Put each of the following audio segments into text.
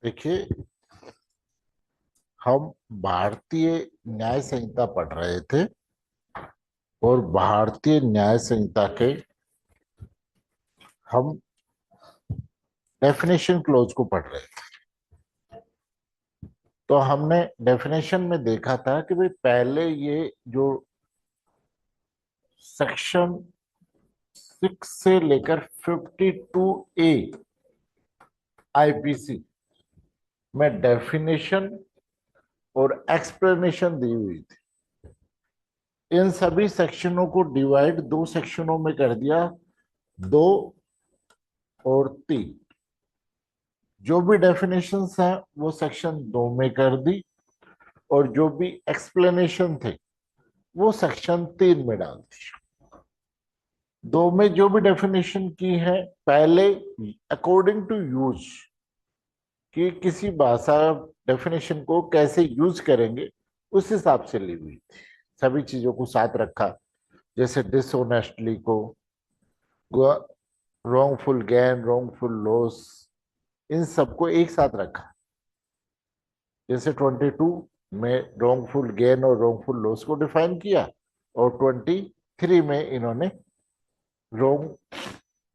देखिए, हम भारतीय न्याय संहिता पढ़ रहे थे और भारतीय न्याय संहिता के हम डेफिनेशन क्लोज को पढ़ रहे थे। तो हमने डेफिनेशन में देखा था कि भाई पहले ये जो सेक्शन 6 से लेकर 52A आईपीसी में डेफिनेशन और एक्सप्लेनेशन दी हुई थी। इन सभी सेक्शनों को डिवाइड दो सेक्शनों में कर दिया, 2 और 3। जो भी डेफिनेशंस हैं वो सेक्शन 2 में कर दी और जो भी एक्सप्लेनेशन थे वो सेक्शन 3 में डाल दी। 2 में जो भी डेफिनेशन की है पहले अकॉर्डिंग टू यूज कि किसी भाषा डेफिनेशन को कैसे यूज करेंगे उस हिसाब से ली हुई थी। सभी चीजों को साथ रखा, जैसे डिसऑनेस्टली को, रॉन्गफुल गेन, रॉन्गफुल लॉस, इन सबको एक साथ रखा। जैसे 22 में रॉन्गफुल गेन और रॉन्गफुल लॉस को डिफाइन किया और 23 में इन्होंने रॉन्ग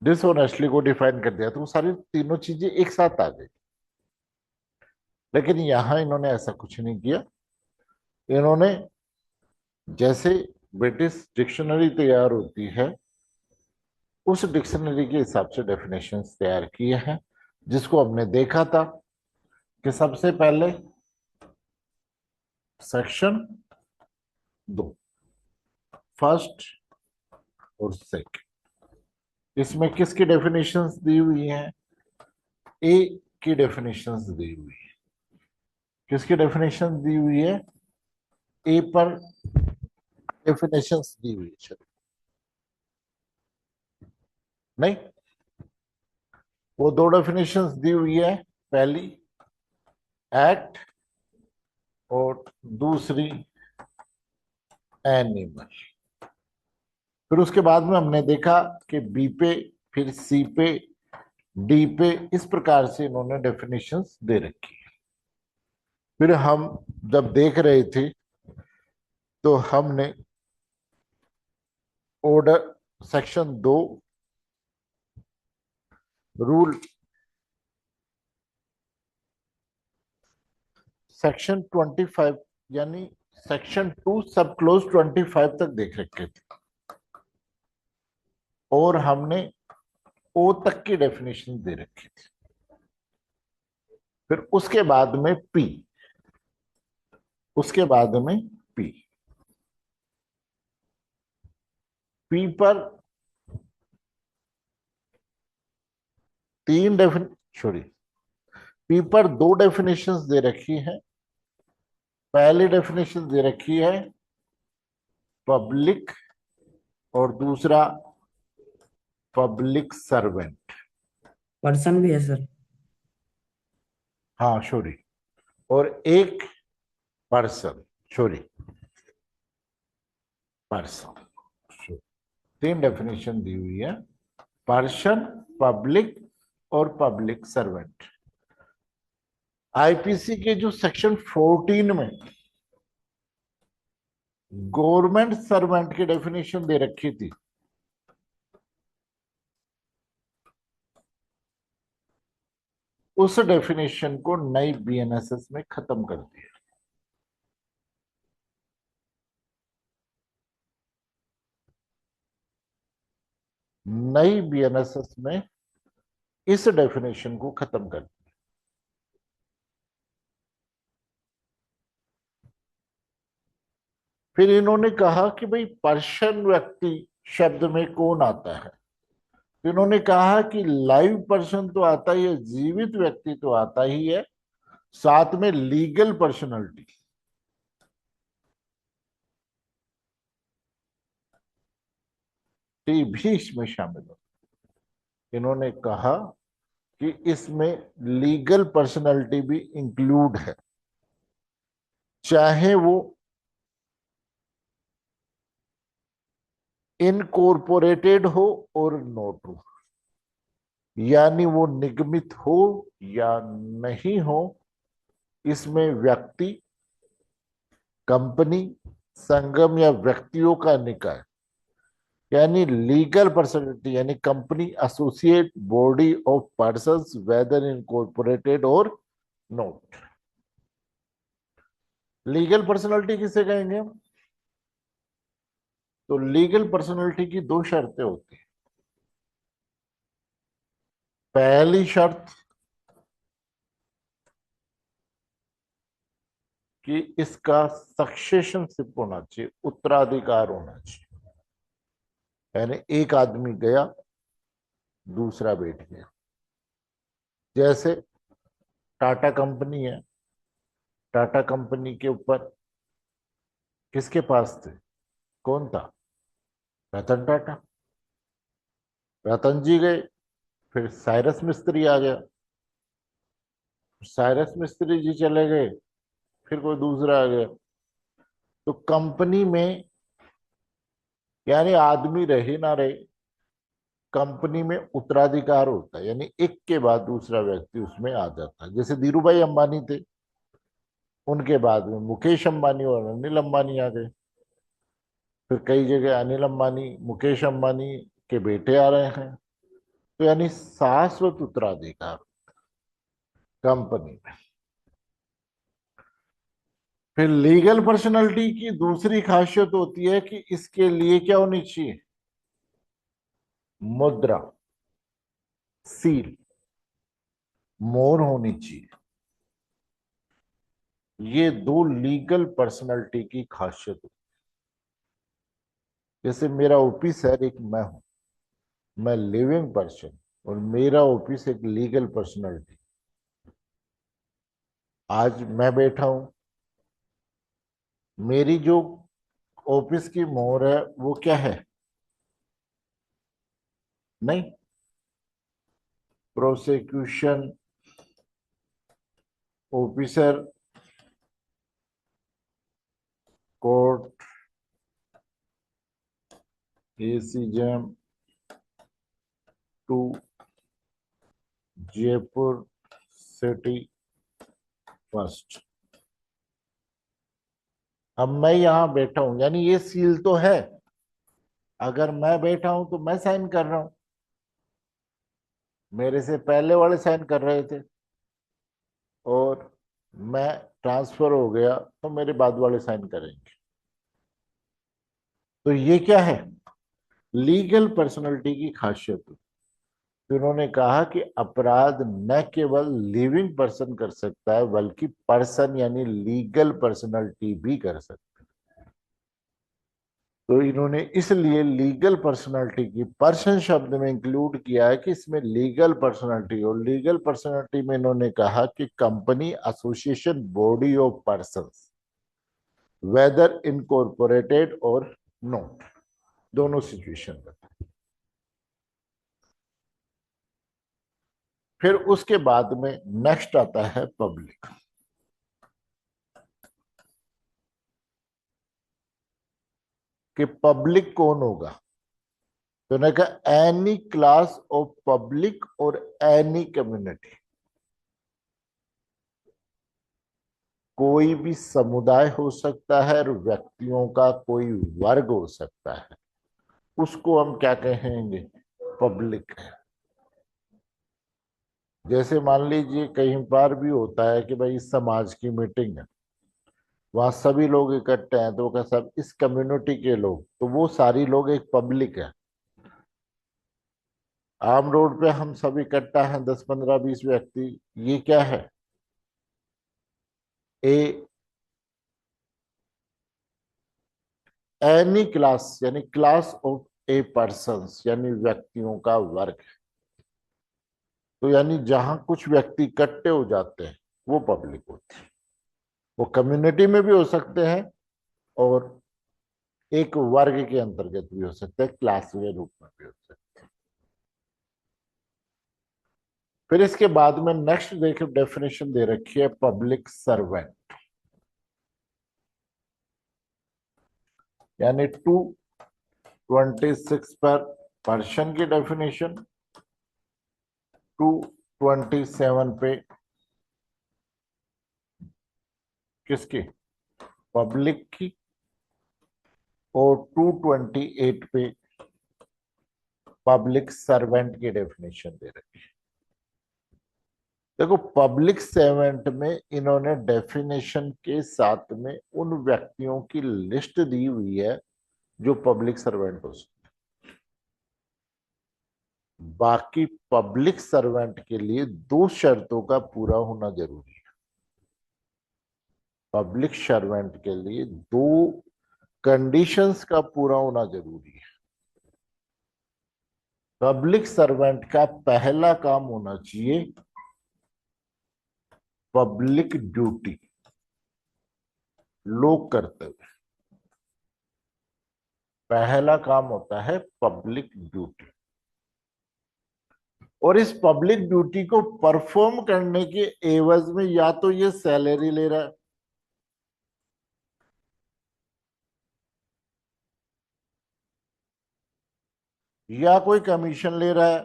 डिसऑनेस्टली को डिफाइन कर दिया, तो वो सारी तीनों चीजें एक साथ आ गई। लेकिन यहां इन्होंने ऐसा कुछ नहीं किया। इन्होंने जैसे ब्रिटिश डिक्शनरी तैयार होती है उस डिक्शनरी के हिसाब से डेफिनेशंस तैयार किए हैं, जिसको हमने देखा था कि सबसे पहले सेक्शन 2 फर्स्ट और सेकंड, इसमें किसकी डेफिनेशंस दी हुई हैं? ए की डेफिनेशंस दी हुई है। किसकी डेफिनेशन दी हुई है? ए पर डेफिनेशंस दी हुई है। नहीं, वो दो डेफिनेशंस दी हुई है, पहली एक्ट और दूसरी एनिमल। फिर उसके बाद में हमने देखा कि बी पे, फिर सी पे, डी पे, इस प्रकार से इन्होंने डेफिनेशंस दे रखी है। फिर हम जब देख रहे थे तो हमने ऑर्डर सेक्शन 2 रूल सेक्शन 25 यानी सेक्शन 2 सब क्लोज 25 तक देख रखे थे और हमने ओ तक की डेफिनेशन दे रखी थी। फिर उसके बाद में पी, उसके बाद में पी, पी पर तीन डेफिन सॉरी पी पर दो डेफिनेशंस दे रखी हैं। पहली डेफिनेशन दे रखी है पब्लिक और दूसरा पब्लिक सर्वेंट। पर्सन भी है सर। हाँ सॉरी, और एक पर्सन, सॉरी पर्सन। तीन डेफिनेशन दी हुई है, पर्सन, पब्लिक और पब्लिक सर्वेंट। आईपीसी के जो सेक्शन 14 में गवर्नमेंट सर्वेंट की डेफिनेशन दे रखी थी, उस डेफिनेशन को नई बीएनएसएस में खत्म कर दिया। नई बीएनएसएस में इस डेफिनेशन को खत्म कर दिया। फिर इन्होंने कहा कि भाई पर्सन व्यक्ति शब्द में कौन आता है? तो इन्होंने कहा कि लाइव पर्सन तो आता ही है, जीवित व्यक्ति तो आता ही है, साथ में लीगल पर्सनैलिटी भी इसमें शामिल हो। इन्होंने कहा कि इसमें लीगल पर्सनैलिटी भी इंक्लूड है, चाहे वो इनकॉर्पोरेटेड हो और नोट हो। यानी वो निगमित हो या नहीं हो, इसमें व्यक्ति, कंपनी, संगम या व्यक्तियों का निकाय यानी लीगल पर्सनैलिटी यानी company, associate, body of persons weather incorporated और नॉट। लीगल पर्सनैलिटी किसे कहेंगे हम? तो लीगल पर्सनैलिटी की दो शर्तें होती हैं। पहली शर्त कि इसका सक्सेशनशिप होना चाहिए, उत्तराधिकार होना चाहिए। यानी एक आदमी गया, दूसरा बैठ गया। जैसे टाटा कंपनी है, टाटा कंपनी के ऊपर किसके पास थे? कौन था? रतन टाटा। रतन जी गए, फिर साइरस मिस्त्री आ गया, साइरस मिस्त्री जी चले गए, फिर कोई दूसरा आ गया। तो कंपनी में यानी आदमी रहे ना रहे, कंपनी में उत्तराधिकार होता है, यानी एक के बाद दूसरा व्यक्ति उसमें आ जाता है। जैसे धीरू भाई अंबानी थे, उनके बाद में मुकेश अंबानी और अनिल अंबानी आ गए। फिर कई जगह अनिल अंबानी, मुकेश अंबानी के बेटे आ रहे हैं। तो यानी शाश्वत उत्तराधिकार कंपनी में। फिर लीगल पर्सनैलिटी की दूसरी खासियत होती है कि इसके लिए क्या होनी चाहिए? मुद्रा, सील, मोहर होनी चाहिए। ये दो लीगल पर्सनैलिटी की खासियत होती है। जैसे मेरा ऑफिस है, एक मैं हूं, मैं लिविंग पर्सन, और मेरा ऑफिस एक लीगल पर्सनैलिटी। आज मैं बैठा हूं, मेरी जो ऑफिस की मोहर है वो क्या है? नहीं, prosecution officer, court, ACJM two Jaipur city first. अब मैं यहां बैठा हूं, यानी ये सील तो है। अगर मैं बैठा हूं तो मैं साइन कर रहा हूं, मेरे से पहले वाले साइन कर रहे थे, और मैं ट्रांसफर हो गया तो मेरे बाद वाले साइन करेंगे। तो ये क्या है? लीगल पर्सनैलिटी की खासियत। तो उन्होंने कहा कि अपराध न केवल लिविंग पर्सन कर सकता है, बल्कि पर्सन यानी लीगल पर्सनैलिटी भी कर सकता है। तो इन्होंने इसलिए लीगल पर्सनैलिटी की पर्सन शब्द में इंक्लूड किया है कि इसमें लीगल पर्सनैलिटी, और लीगल पर्सनैलिटी में इन्होंने कहा कि company, association, body of persons weather incorporated और नॉट, दोनों सिचुएशन में। फिर उसके बाद में नेक्स्ट आता है पब्लिक। कि पब्लिक कौन होगा? तो उन्होंने कहा एनी क्लास ऑफ पब्लिक और एनी कम्युनिटी। कोई भी समुदाय हो सकता है और व्यक्तियों का कोई वर्ग हो सकता है, उसको हम क्या कहेंगे? पब्लिक है। जैसे मान लीजिए कहीं बार भी होता है कि भाई समाज की मीटिंग है, वहां सभी लोग इकट्ठे हैं, तो वो कहते सब इस कम्युनिटी के लोग, तो वो सारी लोग एक पब्लिक है। आम रोड पे हम सब इकट्ठा हैं, 10 15 20 व्यक्ति, ये क्या है? ए एनी क्लास यानी क्लास ऑफ ए पर्संस यानी व्यक्तियों का वर्ग है। तो यानी जहां कुछ व्यक्ति इकट्ठे हो जाते हैं वो पब्लिक होती है। वो कम्युनिटी में भी हो सकते हैं, और एक वर्ग के अंतर्गत भी हो सकते हैं, क्लास के रूप में भी हो सकते हैं। फिर इसके बाद में नेक्स्ट देखो डेफिनेशन दे रखी है पब्लिक सर्वेंट, यानी 226 पर पर्सन की डेफिनेशन, 227 पे किसकी, पब्लिक की, और 228 पे पब्लिक सर्वेंट की डेफिनेशन दे रखी है। देखो पब्लिक सर्वेंट में इन्होंने डेफिनेशन के साथ में उन व्यक्तियों की लिस्ट दी हुई है जो पब्लिक सर्वेंट हो सकते। बाकी पब्लिक सर्वेंट के लिए दो शर्तों का पूरा होना जरूरी है। पब्लिक सर्वेंट के लिए दो कंडीशंस का पूरा होना जरूरी है। पब्लिक सर्वेंट का पहला काम होना चाहिए पब्लिक ड्यूटी, लोक कर्तव्य। पहला काम होता है पब्लिक ड्यूटी, और इस पब्लिक ड्यूटी को परफॉर्म करने के एवज में या तो ये सैलरी ले रहा है, या कोई कमीशन ले रहा है,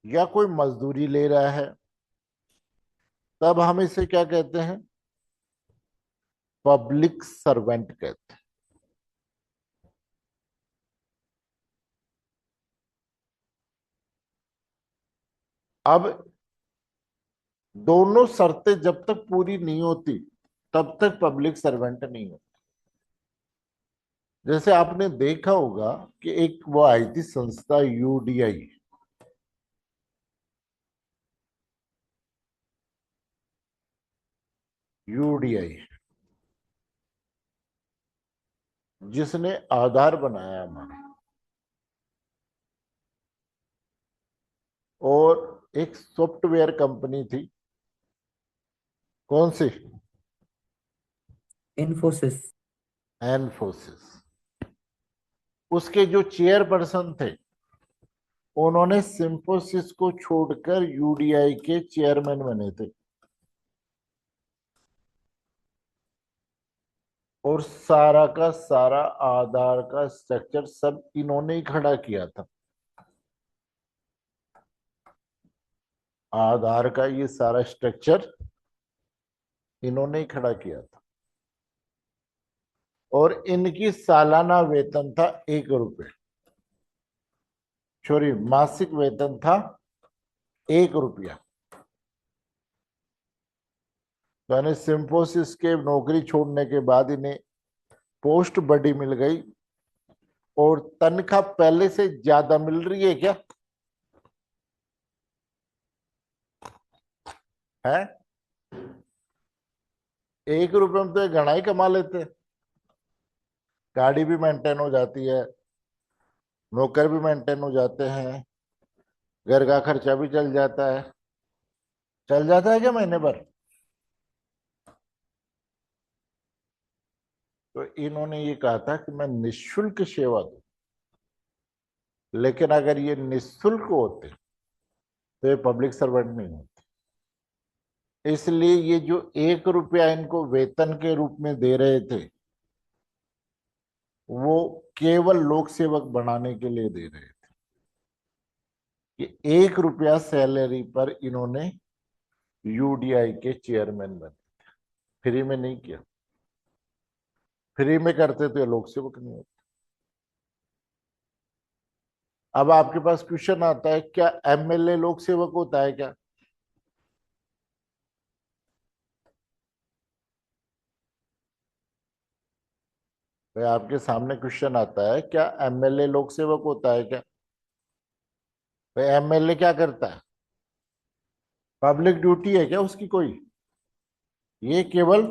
या कोई मजदूरी ले रहा है, तब हम इसे क्या कहते हैं, पब्लिक सर्वेंट कहते हैं। अब दोनों शर्तें जब तक पूरी नहीं होती तब तक पब्लिक सर्वेंट नहीं होता। जैसे आपने देखा होगा कि एक वो आई थी संस्था यूडीआई, यूडीआई जिसने आधार बनाया हमारा, और एक सॉफ्टवेयर कंपनी थी, कौन सी, Infosys. एनफोसिस, उसके जो चेयरपर्सन थे उन्होंने सिंफोसिस को छोड़कर यूडीआई के चेयरमैन बने थे, और सारा का सारा आधार का स्ट्रक्चर सब इन्होंने ही खड़ा किया था। आधार का ये सारा स्ट्रक्चर इन्होंने ही खड़ा किया था, और इनकी सालाना वेतन था 1 रुपये, सॉरी मासिक वेतन था 1 रुपया। तो यानी सिंफोसिस के नौकरी छोड़ने के बाद इन्हें पोस्ट बड़ी मिल गई, और तनख्वाह पहले से ज्यादा मिल रही है क्या, है 1 रुपये में तो ये घना ही कमा लेते हैं। गाड़ी भी मेंटेन हो जाती है, नौकर भी मेंटेन हो जाते हैं, घर का खर्चा भी चल जाता है, चल जाता है क्या महीने भर। तो इन्होंने ये कहा था कि मैं निःशुल्क सेवा दूं, लेकिन अगर ये निःशुल्क होते तो ये पब्लिक सर्वेंट नहीं होते। इसलिए ये जो 1 रुपया इनको वेतन के रूप में दे रहे थे वो केवल लोक सेवक बनाने के लिए दे रहे थे, कि 1 रुपया सैलरी पर इन्होंने यूडीआई के चेयरमैन बने, फ्री में नहीं किया। फ्री में करते तो ये लोक सेवक नहीं होते। अब आपके पास क्वेश्चन आता है, क्या एमएलए लोक सेवक होता है क्या, भाई आपके सामने क्वेश्चन आता है, क्या एमएलए लोक सेवक होता है क्या। भाई एमएलए क्या करता है, पब्लिक ड्यूटी है क्या उसकी कोई, ये केवल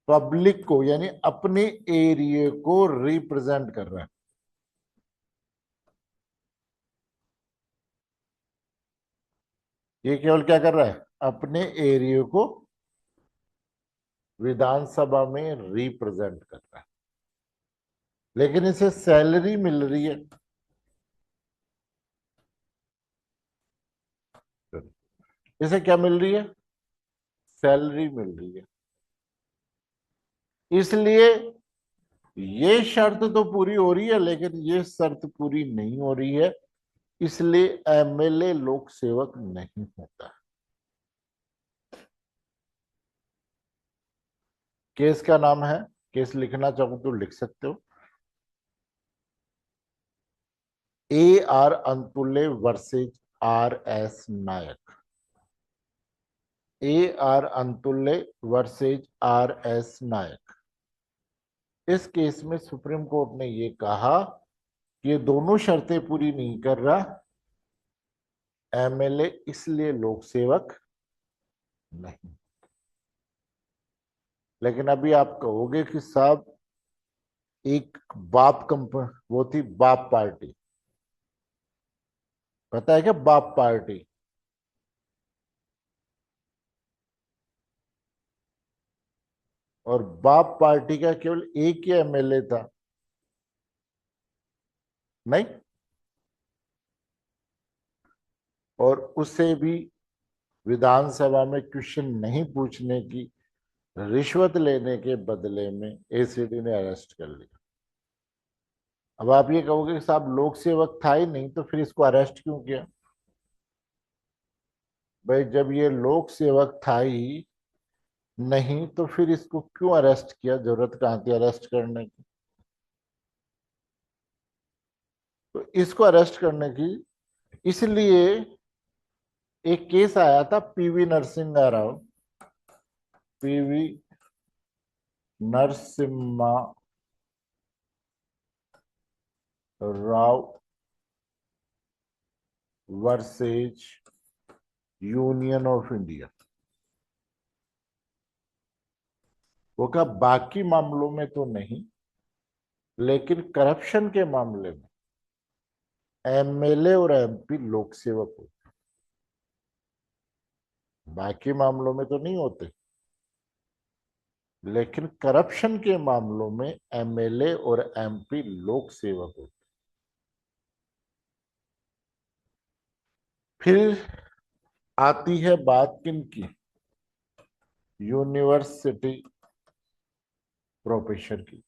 पब्लिक को यानी अपने एरिया को रिप्रेजेंट कर रहा है। ये केवल क्या कर रहा है, अपने एरिया को विधानसभा में रिप्रेजेंट कर रहा है, लेकिन इसे सैलरी मिल रही है। इसे क्या मिल रही है, सैलरी मिल रही है। इसलिए ये शर्त तो पूरी हो रही है, लेकिन ये शर्त पूरी नहीं हो रही है, इसलिए एमएलए लोक सेवक नहीं होता। केस का नाम है, केस लिखना चाहो तो लिख सकते हो, A R Antulay versus R S Nayak. A R Antulay versus R S Nayak. इस केस में सुप्रीम कोर्ट ने ये कहा कि ये दोनों शर्तें पूरी नहीं कर रहा एमएलए, इसलिए लोक सेवक नहीं। लेकिन अभी आप कहोगे कि साहब एक बाप कंपनी, वो थी बाप पार्टी, पता है क्या बाप पार्टी? और बाप पार्टी का केवल एक ही एमएलए था, नहीं, और उसे भी विधानसभा में क्वेश्चन नहीं पूछने की, रिश्वत लेने के बदले में एसीडी ने अरेस्ट कर लिया। अब आप ये कहोगे कि साहब लोक सेवक था ही नहीं तो फिर इसको अरेस्ट क्यों किया? भाई जब ये लोक सेवक था ही नहीं तो फिर इसको क्यों अरेस्ट किया, जरूरत कहाँ थी अरेस्ट करने की? तो इसको अरेस्ट करने की इसलिए एक केस आया था PV Narasimha Rao, PV Narasimha Rao versus union of India. वो कहा बाकी मामलों में तो नहीं, लेकिन करप्शन के मामले में एमएलए और एमपी लोक सेवक होते, बाकी मामलों में तो नहीं होते, लेकिन करप्शन के मामलों में एमएलए और एमपी लोक सेवक होते। फिर आती है बात किनकी? यूनिवर्सिटी प्रोफेसर की।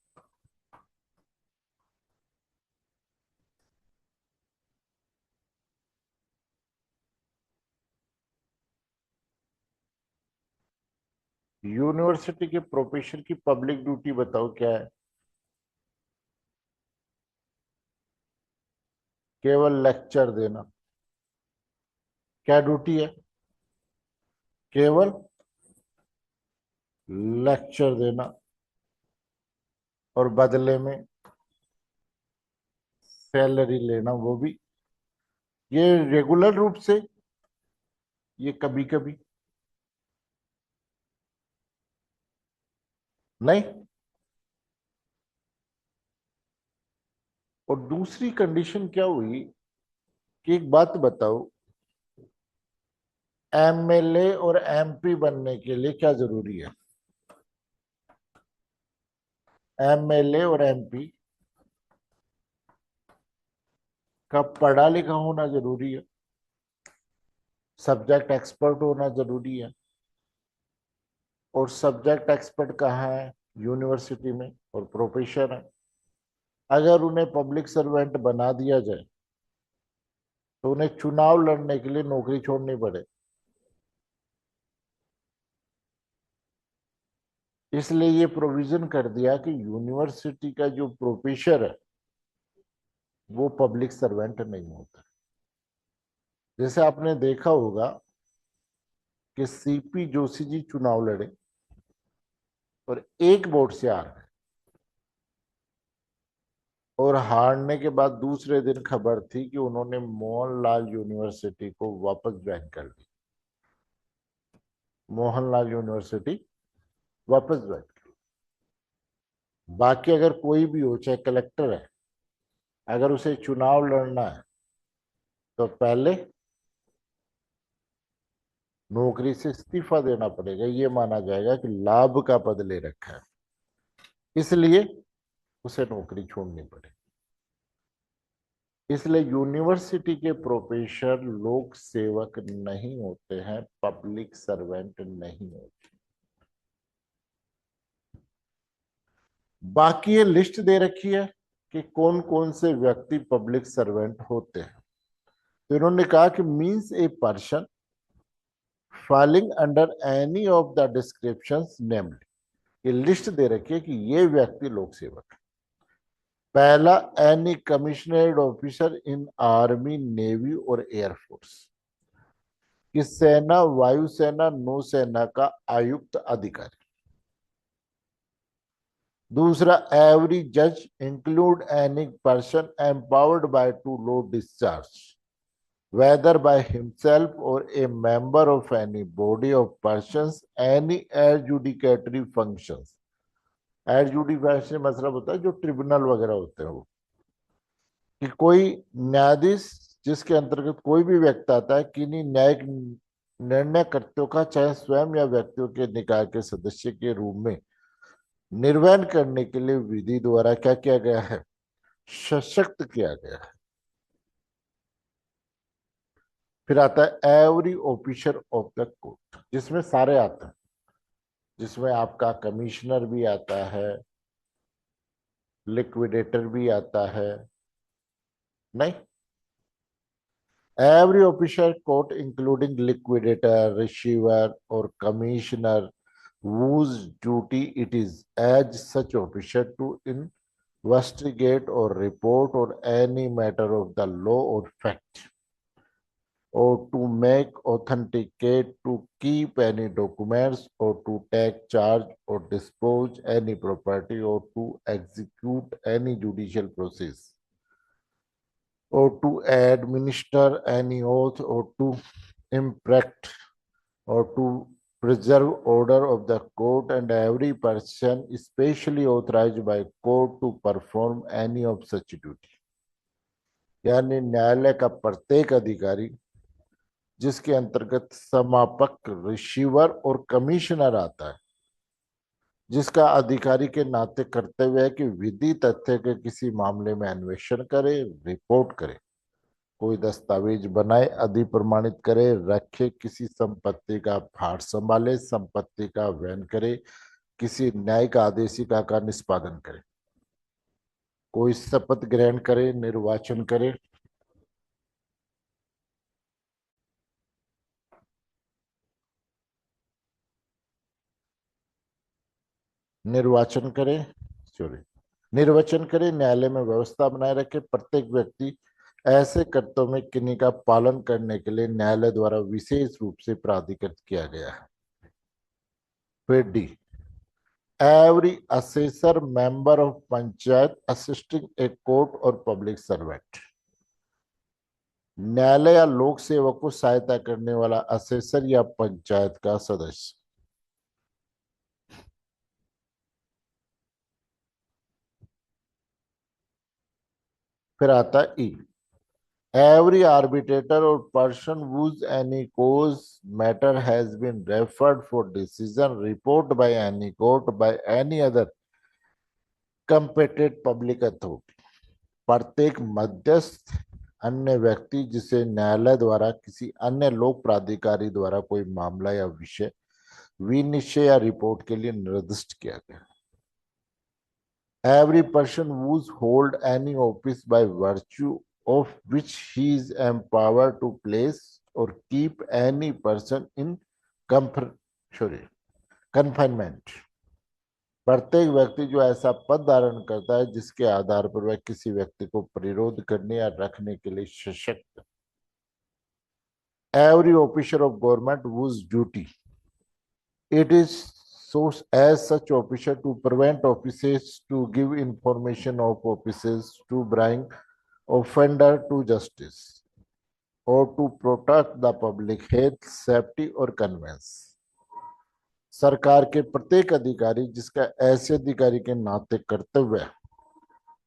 यूनिवर्सिटी के प्रोफेसर की पब्लिक ड्यूटी बताओ क्या है? केवल लेक्चर देना। क्या ड्यूटी है? केवल लेक्चर देना, और बदले में सैलरी लेना, वो भी ये रेगुलर रूप से, ये कभी कभी नहीं। और दूसरी कंडीशन क्या हुई कि एक बात बताओ, एमएलए और एमपी बनने के लिए क्या जरूरी है? एमएलए और एमपी का पढ़ा लिखा होना जरूरी है, सब्जेक्ट एक्सपर्ट होना जरूरी है, और सब्जेक्ट एक्सपर्ट कहाँ है? यूनिवर्सिटी में, और प्रोफेसर है। अगर उन्हें पब्लिक सर्वेंट बना दिया जाए तो उन्हें चुनाव लड़ने के लिए नौकरी छोड़नी पड़े, इसलिए ये प्रोविजन कर दिया कि यूनिवर्सिटी का जो प्रोफेसर है वो पब्लिक सर्वेंट नहीं होता। जैसे आपने देखा होगा कि सीपी जोशी जी चुनाव लड़े और एक वोट से हार गए, और हारने के बाद दूसरे दिन खबर थी कि उन्होंने मोहनलाल यूनिवर्सिटी को वापस ज्वाइन कर लिया, मोहनलाल यूनिवर्सिटी वापस ज्वाइन कर। बाकी अगर कोई भी हो, चाहे कलेक्टर है, अगर उसे चुनाव लड़ना है तो पहले नौकरी से इस्तीफा देना पड़ेगा, ये माना जाएगा कि लाभ का पद ले रखा है, इसलिए उसे नौकरी छोड़नी पड़े। इसलिए यूनिवर्सिटी के प्रोफेसर लोक सेवक नहीं होते हैं, पब्लिक सर्वेंट नहीं होते। बाकी ये लिस्ट दे रखी है कि कौन कौन से व्यक्ति पब्लिक सर्वेंट होते हैं। तो इन्होंने कहा कि means a person falling under any of the descriptions named। ये लिस्ट दे रखी है कि ये व्यक्ति लोक सेवक है। पहला, any commissioned officer in army, navy और एयरफोर्स, कि सेना, वायुसेना, नौसेना का आयुक्त अधिकारी। दूसरा, एवरी जज include any person empowered by to low discharge whether by himself or a member of any body of persons any adjudicatory functions। adjudication मतलब होता है जो ट्रिब्यूनल वगैरह होते हैं वो, कि कोई न्यायाधीश जिसके अंतर्गत कोई भी व्यक्ति आता है किन्हीं न्यायिक निर्णय कर्ताओं का, चाहे स्वयं या व्यक्तियों के निकाय के सदस्य के रूप में निर्वहन करने के लिए विधि द्वारा क्या किया गया है, सशक्त किया गया है। फिर आता है every officer of the court, जिसमें सारे आते हैं, जिसमें आपका कमिश्नर भी आता है, लिक्विडेटर भी आता है, नहीं, every officer court including liquidator, receiver और commissioner whose duty it is as such officer to investigate or report on any matter of the law or fact, or to make, authenticate, to keep any documents, or to take charge or dispose any property, or to execute any judicial process, or to administer any oath, or to imprint, or to preserve order of the court, and every person especially authorized by court to perform any of such duty। यानी न्यायालय का प्रत्येक अधिकारी, जिसके अंतर्गत समापक, receiver और commissioner आता है, जिसका अधिकारी के नाते कर्तव्य है कि विधि तथ्य के किसी मामले में अन्वेषण करे, रिपोर्ट करे, कोई दस्तावेज बनाए, अधिप्रमाणित करे, रखे, किसी संपत्ति का भार संभाले, संपत्ति का वहन करे, किसी न्यायिक आदेशिका का निष्पादन करे, कोई शपथ ग्रहण करे, निर्वाचन करे, निर्वाचन करे, सॉरी, निर्वचन करे, न्यायालय में व्यवस्था बनाए रखे। प्रत्येक व्यक्ति ऐसे कर्तव्यों में किन्हीं का पालन करने के लिए न्यायालय द्वारा विशेष रूप से प्राधिकृत किया गया है। फिर D, every assessor, member of panchayat assisting a court or public servant, न्यायालय या लोक सेवक को सहायता करने वाला असेसर या पंचायत का सदस्य। फिर आता है ई, every arbitrator or person whose any cause matter has been referred for decision, report by any court, by any other competent public authority। प्रत्येक मध्यस्थ अन्य व्यक्ति जिसे न्यायालय द्वारा किसी अन्य लोक प्राधिकारी द्वारा कोई मामला या विषय विनिश्चय या रिपोर्ट के लिए निर्दिष्ट किया गया। Every person whose hold any office by virtue of which he is empowered to place or keep any person in confinement। प्रत्येक व्यक्ति जो ऐसा पद धारण करता है जिसके आधार पर वह किसी व्यक्ति को प्रतिरोध करने या रखने के लिए सशक्त। Every officer of government whose duty it is so as such officer to prevent offices, to give information of offices, to bring offender to justice, or to protect the public health, safety और convenience। सरकार के प्रत्येक अधिकारी जिसका ऐसे अधिकारी के नाते कर्तव्य है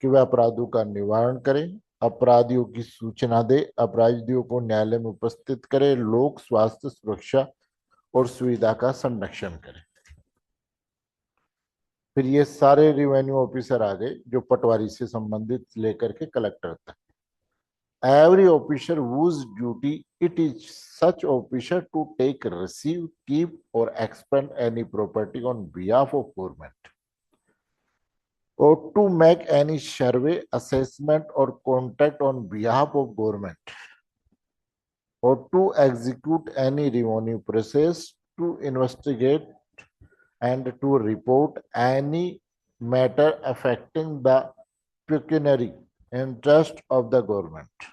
कि वह अपराधों का निवारण करे, अपराधियों की सूचना दे, अपराधियों को न्यायालय में उपस्थित करे, लोक स्वास्थ्य, सुरक्षा और सुविधा का संरक्षण करे। फिर ये सारे रेवेन्यू ऑफिसर आ गए जो पटवारी से संबंधित लेकर के कलेक्टर तक। Every officer whose duty it is such officer to take, receive, keep or expend any property on behalf of government। or to make any survey, assessment, or contact on behalf of government, or to execute any revenue process, to investigate and to report any matter affecting the pecuniary interest of the government,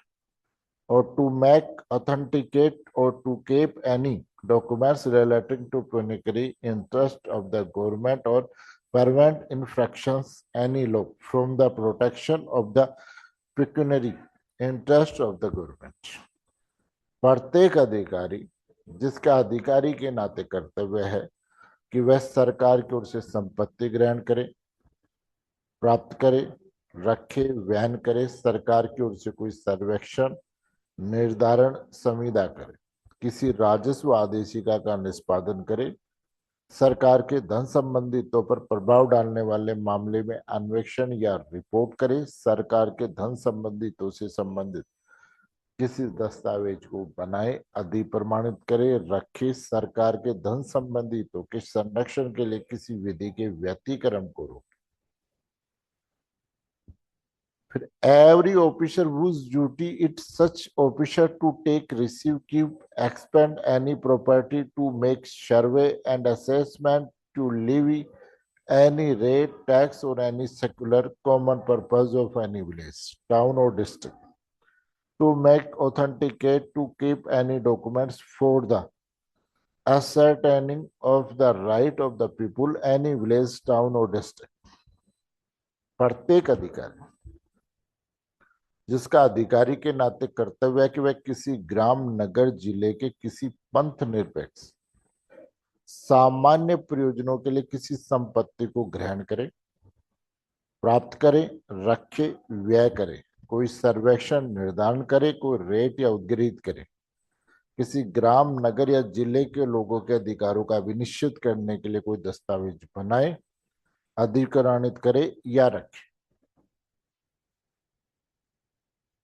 or to make, authenticate, or to keep any documents relating to pecuniary interest of the government, or prevent infractions any law from the protection of the pecuniary interest of the government. प्रत्येक अधिकारी जिसका अधिकारी के नाते कर्तव्य है कि वह सरकार की ओर से संपत्ति ग्रहण करे, प्राप्त करे, रखे, वहन करे, सरकार की ओर से कोई सर्वेक्षण, निर्धारण, संविदा करे, किसी राजस्व आदेशिका का निष्पादन करे, सरकार के धन संबंधितों पर प्रभाव डालने वाले मामले में अन्वेषण या रिपोर्ट करे, सरकार के धन संबंधितों से संबंधित किसी दस्तावेज को बनाए, अधिप्रमाणित करे, रखे, सरकार के धन संबंधितों के संरक्षण के लिए किसी विधि के व्यतिक्रम को रोके। फिर every officer whose duty it such officer to take, receive, keep, expend any property, to make survey and assessment, to levy any rate, tax, or any secular common purpose of any village, town, or district, to make, authenticate, to keep any documents for the ascertaining of the right of the people, any village, town, or district. प्रत्येक अधिकारी जिसका अधिकारी के नाते कर्तव्य है कि वह किसी ग्राम, नगर, जिले के किसी पंथ निरपेक्ष सामान्य प्रयोजनों के लिए किसी संपत्ति को ग्रहण करे, प्राप्त करे, रखे, व्यय करे, कोई सर्वेक्षण, निर्धारण करे, कोई रेट या उद्गृहित करे, किसी ग्राम, नगर या जिले के लोगों के अधिकारों का विनिश्चित करने के लिए कोई दस्तावेज बनाए, अधिग्रहित करे या रखे।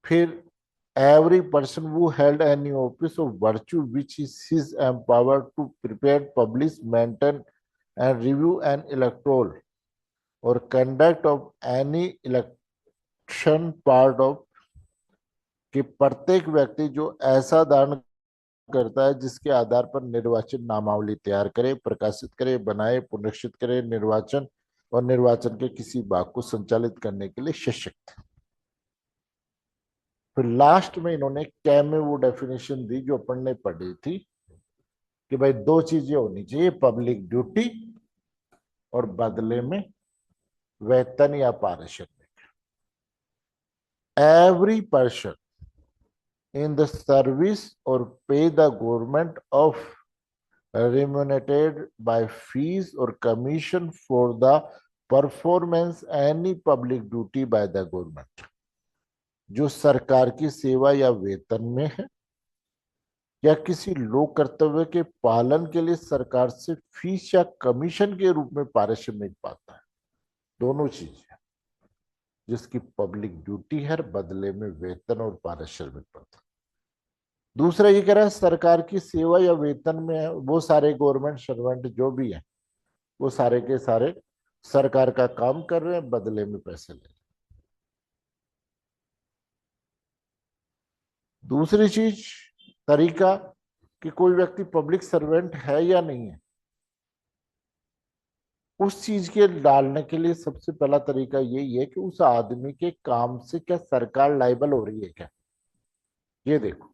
फिर every person who held any office of virtue which is his empowered to prepare, publish, maintain, and review an electoral or conduct of any election part of, कि प्रत्येक व्यक्ति जो ऐसा दान करता है जिसके आधार पर निर्वाचन नामावली तैयार करे, प्रकाशित करे, बनाए, पुनरीक्षित करे, निर्वाचन और निर्वाचन के किसी भाग को संचालित करने के लिए सशक्त। फिर लास्ट में इन्होंने क्या में वो डेफिनेशन दी जो अपन ने पढ़ी थी कि भाई दो चीजें होनी चाहिए, पब्लिक ड्यूटी और बदले में वेतन या पारिश्रमिक। Every person in the service or pay the government of remunerated by fees or commission for the performance any public duty by the government, जो सरकार की सेवा या वेतन में है या किसी लोक कर्तव्य के पालन के लिए सरकार से फीस या कमीशन के रूप में पारिश्रमिक पाता है, दोनों चीजें जिसकी पब्लिक ड्यूटी है, बदले में वेतन और पारिश्रमिक पाता है। दूसरा ये कह रहा है सरकार की सेवा या वेतन में है वो सारे गवर्नमेंट सर्वेंट जो भी है वो सारे के सारे सरकार का काम कर रहे हैं, बदले में पैसे ले रहे हैं। दूसरी चीज तरीका कि कोई व्यक्ति पब्लिक सर्वेंट है या नहीं है, उस चीज के डालने के लिए सबसे पहला तरीका यही है कि उस आदमी के काम से क्या सरकार लायबल हो रही है क्या। ये देखो,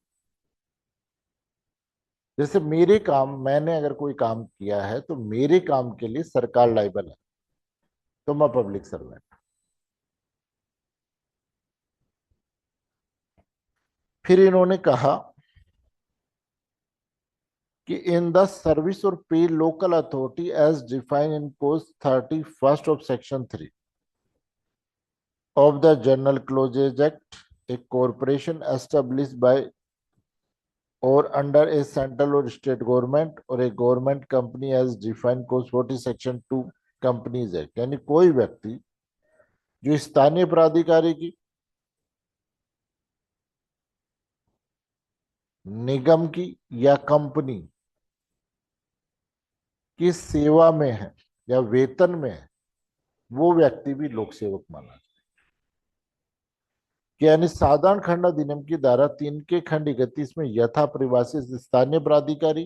जैसे मेरे काम, मैंने अगर कोई काम किया है तो मेरे काम के लिए सरकार लायबल है तो मैं पब्लिक सर्वेंट। फिर इन्होंने कहा कि इन द सर्विस और पे local authority as defined in course 31 of Section 3 of the General Clauses Act, a corporation established by or under a central or state government or a government company as defined clause 40 Section 2 Companies Act, यानी कोई व्यक्ति जो स्थानीय प्राधिकारी की, निगम की या company की सेवा में है या वेतन में है वो व्यक्ति भी लोक सेवक माना जाए। कि यानी साधारण खंड अधिनियम की धारा 3 के खंड 31 में यथा परिभाषित स्थानीय प्राधिकारी,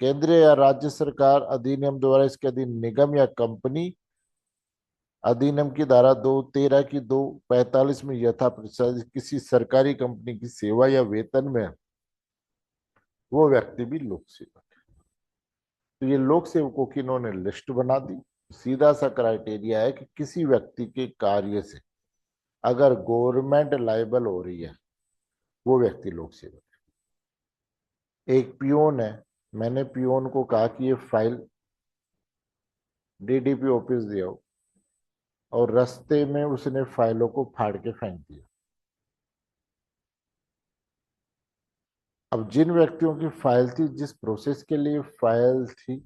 केंद्रीय या राज्य सरकार अधिनियम द्वारा इसके अधीन निगम या कंपनी, अधिनियम की धारा 213 की 245 में यथा परिभाषित किसी सरकारी कंपनी की सेवा या वेतन में, वो व्यक्ति भी लोक सेवक है। तो ये लोक सेवकों की इन्होंने लिस्ट बना दी। सीधा सा क्राइटेरिया है कि किसी व्यक्ति के कार्य से अगर गवर्नमेंट लाइबल हो रही है, वो व्यक्ति लोक सेवक है। एक पियोन है, मैंने पियोन को कहा कि ये फाइल डीडीपी ऑफिस दिया हो, और रास्ते में उसने फाइलों को फाड़ के फेंक दिया। अब जिन व्यक्तियों की फाइल थी, जिस प्रोसेस के लिए फाइल थी,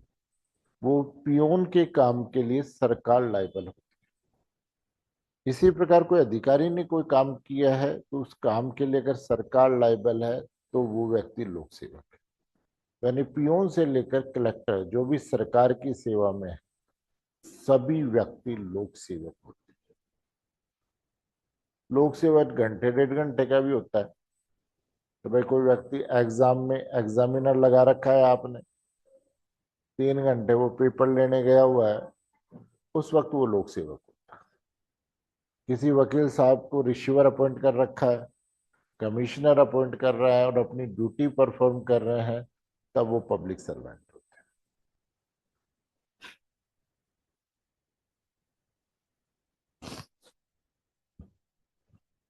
वो पियोन के काम के लिए सरकार लायबल होती है। इसी प्रकार कोई अधिकारी ने कोई काम किया है तो उस काम के लिए अगर सरकार लायबल है तो वो व्यक्ति लोक सेवक है। यानी पियोन से लेकर कलेक्टर जो भी सरकार की सेवा में है, सभी व्यक्ति लोक सेवक होते हैं। लोक सेवक घंटे 1.5 घंटे का भी होता है। तो भाई कोई व्यक्ति एग्जाम में एग्जामिनर लगा रखा है आपने, 3 घंटे वो पेपर लेने गया हुआ है, उस वक्त वो लोक सेवक होता है। किसी वकील साहब को रिसीवर अपॉइंट कर रखा है, कमिश्नर अपॉइंट कर रहा है और अपनी ड्यूटी परफॉर्म कर रहे हैं, तब वो पब्लिक सर्वेंट होते हैं।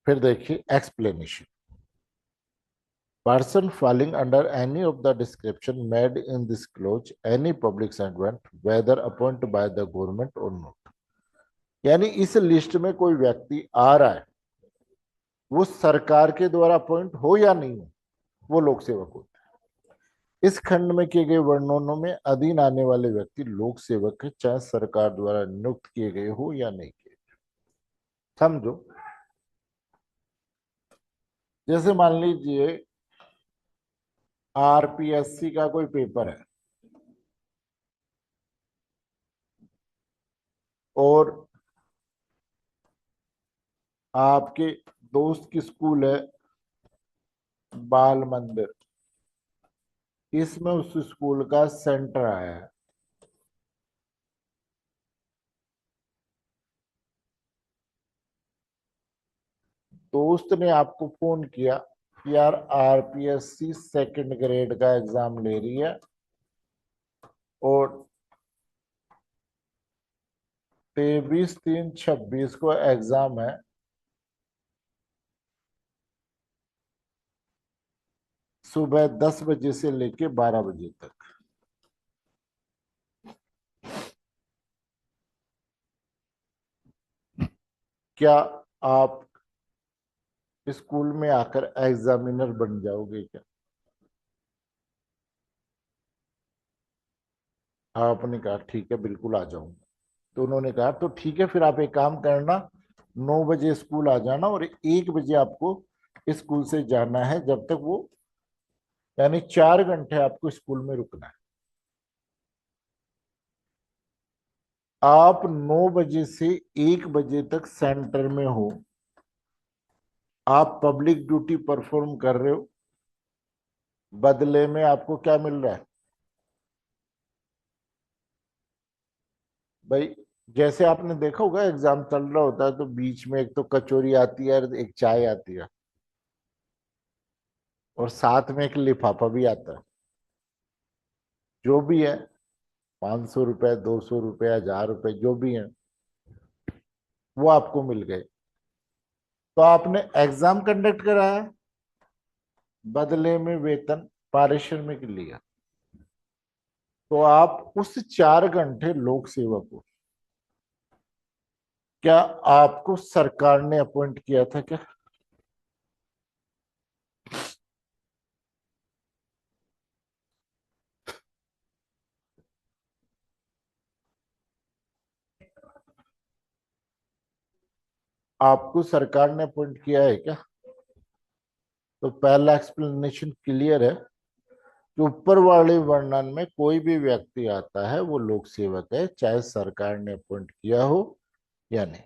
फिर देखिए explanation. Person falling under any of the description made in this clause any public servant whether appointed by the government or not। यानी इस लिस्ट में कोई व्यक्ति आ रहा है, वो सरकार के द्वारा अपॉइंट हो या नहीं हो, वो लोक सेवक होता है। इस खंड में किए गए वर्णनों में अधीन आने वाले व्यक्ति लोक सेवक है, चाहे सरकार द्वारा नियुक्त किए गए हो या नहीं किए गए। समझो, जैसे मान लीजिए आरपीएससी का कोई पेपर है और आपके दोस्त की स्कूल है बाल मंदिर, इसमें उस स्कूल का सेंटर आया है। दोस्त ने आपको फोन किया कि यार आरपीएससी सेकंड ग्रेड का एग्जाम ले रही है और 23/3/26 को एग्जाम है, सुबह 10 बजे से लेके 12 बजे तक। क्या आप स्कूल में आकर एग्जामिनर बन जाओगे क्या? आपने कहा ठीक है बिल्कुल आ जाऊंगा। तो उन्होंने कहा तो ठीक है, फिर आप एक काम करना, 9 बजे स्कूल आ जाना और 1 बजे आपको स्कूल से जाना है, जब तक वो, यानी 4 घंटे आपको स्कूल में रुकना है। आप 9 बजे से 1 बजे तक सेंटर में हो, आप पब्लिक ड्यूटी परफॉर्म कर रहे हो, बदले में आपको क्या मिल रहा है भाई? जैसे आपने देखा होगा एग्जाम चल रहा होता है तो बीच में एक तो कचौरी आती है और एक चाय आती है, और साथ में एक लिफाफा भी आता है। जो भी है, 500 रुपए, 200 रुपए, 1000 रुपए, जो भी है, वो आपको मिल गए। तो आपने एग्जाम कंडक्ट कराया, बदले में वेतन पारिश्रमिक लिया, तो आप उस 4 घंटे लोक सेवक हो। क्या आपको सरकार ने अपॉइंट किया था क्या? आपको सरकार ने अपॉइंट किया है क्या? तो पहला एक्सप्लेनेशन क्लियर है कि ऊपर वाले वर्णन में कोई भी व्यक्ति आता है वो लोक सेवक है, चाहे सरकार ने अपॉइंट किया हो या नहीं?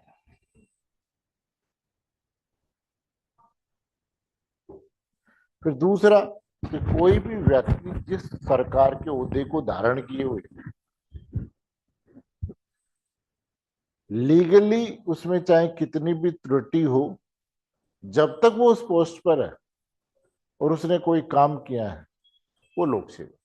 फिर दूसरा कि कोई भी व्यक्ति जिस सरकार के ओहदे को धारण किए हुए लीगली उसमें चाहे कितनी भी त्रुटि हो, जब तक वो उस पोस्ट पर है और उसने कोई काम किया है, वो लोक सेवक।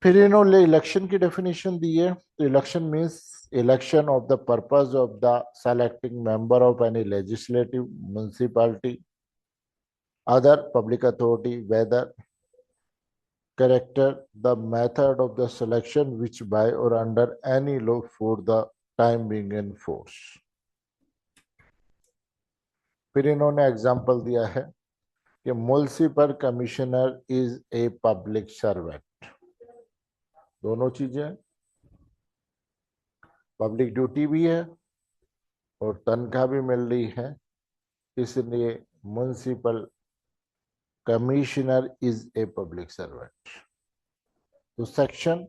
फिर इन्होंने इलेक्शन की डेफिनेशन दी है। तो election means election of the purpose of the selecting member of any legislative municipality other public authority whether character the method of the selection which by or under any law for the time being in force। फिर इन्होंने example दिया है कि municipal commissioner is a public servant. दोनों चीजें, public duty भी है और तनख्वाह भी मिल रही है, इसलिए municipal commissioner is a public servant. तो सेक्शन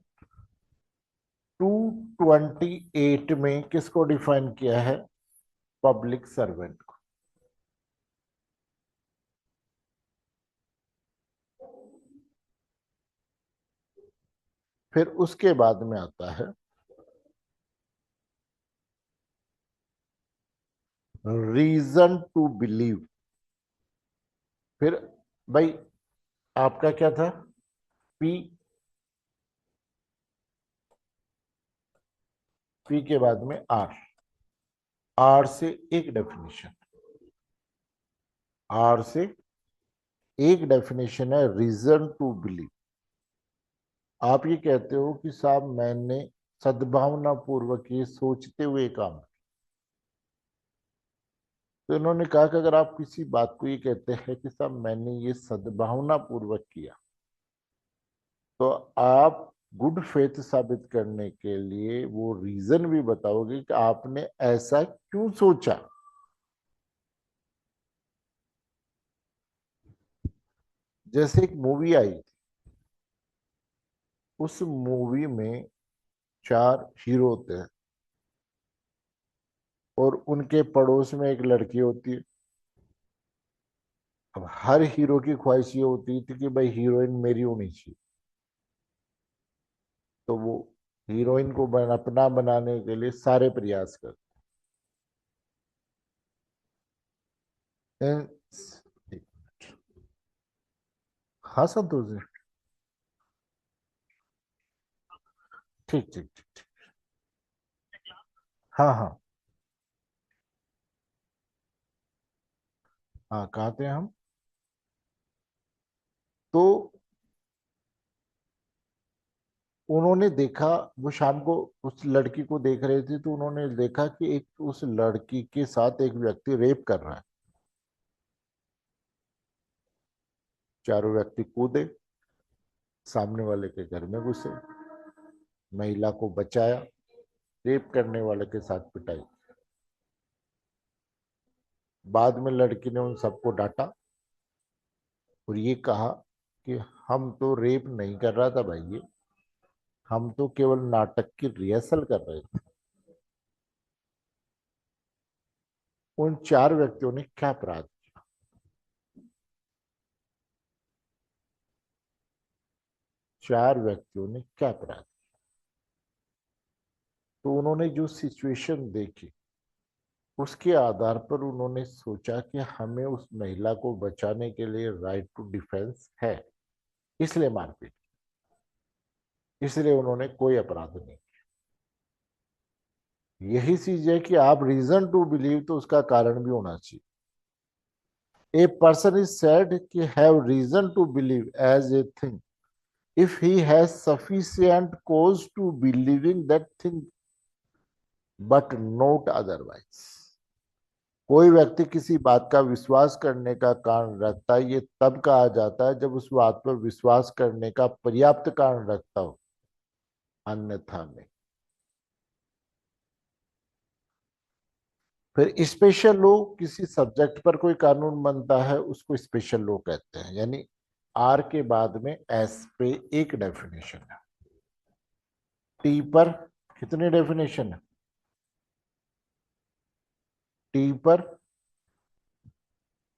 228 में किसको डिफाइन किया है? पब्लिक सर्वेंट को। फिर उसके बाद में आता है रीजन टू बिलीव। फिर भाई आपका क्या था? पी, पी के बाद में आर, आर से एक डेफिनेशन, आर से एक डेफिनेशन है रीजन टू बिलीव। आप ये कहते हो कि साहब मैंने सद्भावना पूर्वक ये सोचते हुए काम। तो इन्होंने कहा कि अगर आप किसी बात को ये कहते हैं कि साहब मैंने ये सद्भावना पूर्वक किया, तो आप गुड फेथ साबित करने के लिए वो रीजन भी बताओगे कि आपने ऐसा क्यों सोचा। जैसे एक मूवी आई, उस मूवी में 4 हीरो होते हैं और उनके पड़ोस में एक लड़की होती है। अब हर हीरो की ख्वाहिश ये होती थी कि भाई हीरोइन मेरी होनी चाहिए, तो वो हीरोइन को अपना बनाने के लिए सारे प्रयास करते हैं। हाँ संतोष जी, ठीक ठीक ठीक ठीक। हाँ हाँ हाँ, कहाँ थे हम? तो उन्होंने देखा, वो शाम को उस लड़की को देख रहे थे, तो उन्होंने देखा कि एक उस लड़की के साथ एक व्यक्ति रेप कर रहा है। चारों व्यक्ति कूदे, सामने वाले के घर में घुसे, महिला को बचाया, रेप करने वाले के साथ पिटाई। बाद में लड़की ने उन सबको डांटा और ये कहा कि हम तो रेप नहीं कर रहा था भाई, ये हम तो केवल नाटक की रिहर्सल कर रहे थे। उन 4 व्यक्तियों ने क्या अपराध किया? 4 व्यक्तियों ने क्या अपराध? तो उन्होंने जो सिचुएशन देखी, उसके आधार पर उन्होंने सोचा कि हमें उस महिला को बचाने के लिए राइट टू डिफेंस है, इसलिए मारपीट, इसलिए उन्होंने कोई अपराध नहीं। यही चीज है कि आप रीजन टू बिलीव, तो उसका कारण भी होना चाहिए। A person is said to have reason to believe as a thing if he has sufficient cause to believing that thing, but not otherwise। कोई व्यक्ति किसी बात का विश्वास करने का कारण रखता है, ये तब कहा जाता है जब उस बात पर विश्वास करने का पर्याप्त कारण रखता हो, अन्यथा नहीं। फिर स्पेशल लॉ, किसी सब्जेक्ट पर कोई कानून बनता है उसको स्पेशल लॉ कहते हैं। यानी आर के बाद में एस पे एक डेफिनेशन है। टी पर कितनी डेफिनेशन है? टी पर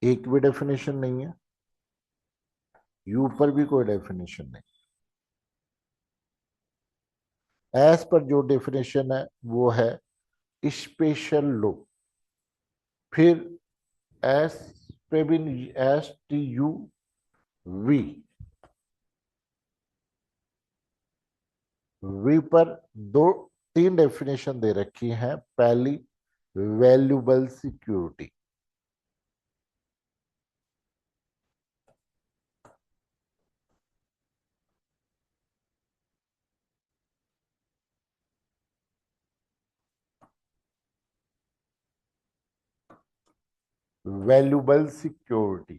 एक भी डेफिनेशन नहीं है, यू पर भी कोई डेफिनेशन नहीं। एस पर जो डेफिनेशन है वो है स्पेशल लो। फिर एस पे भी S T U V, V पर दो तीन डेफिनेशन दे रखी हैं। पहली, वैल्यूबल सिक्योरिटी। वैल्यूबल सिक्योरिटी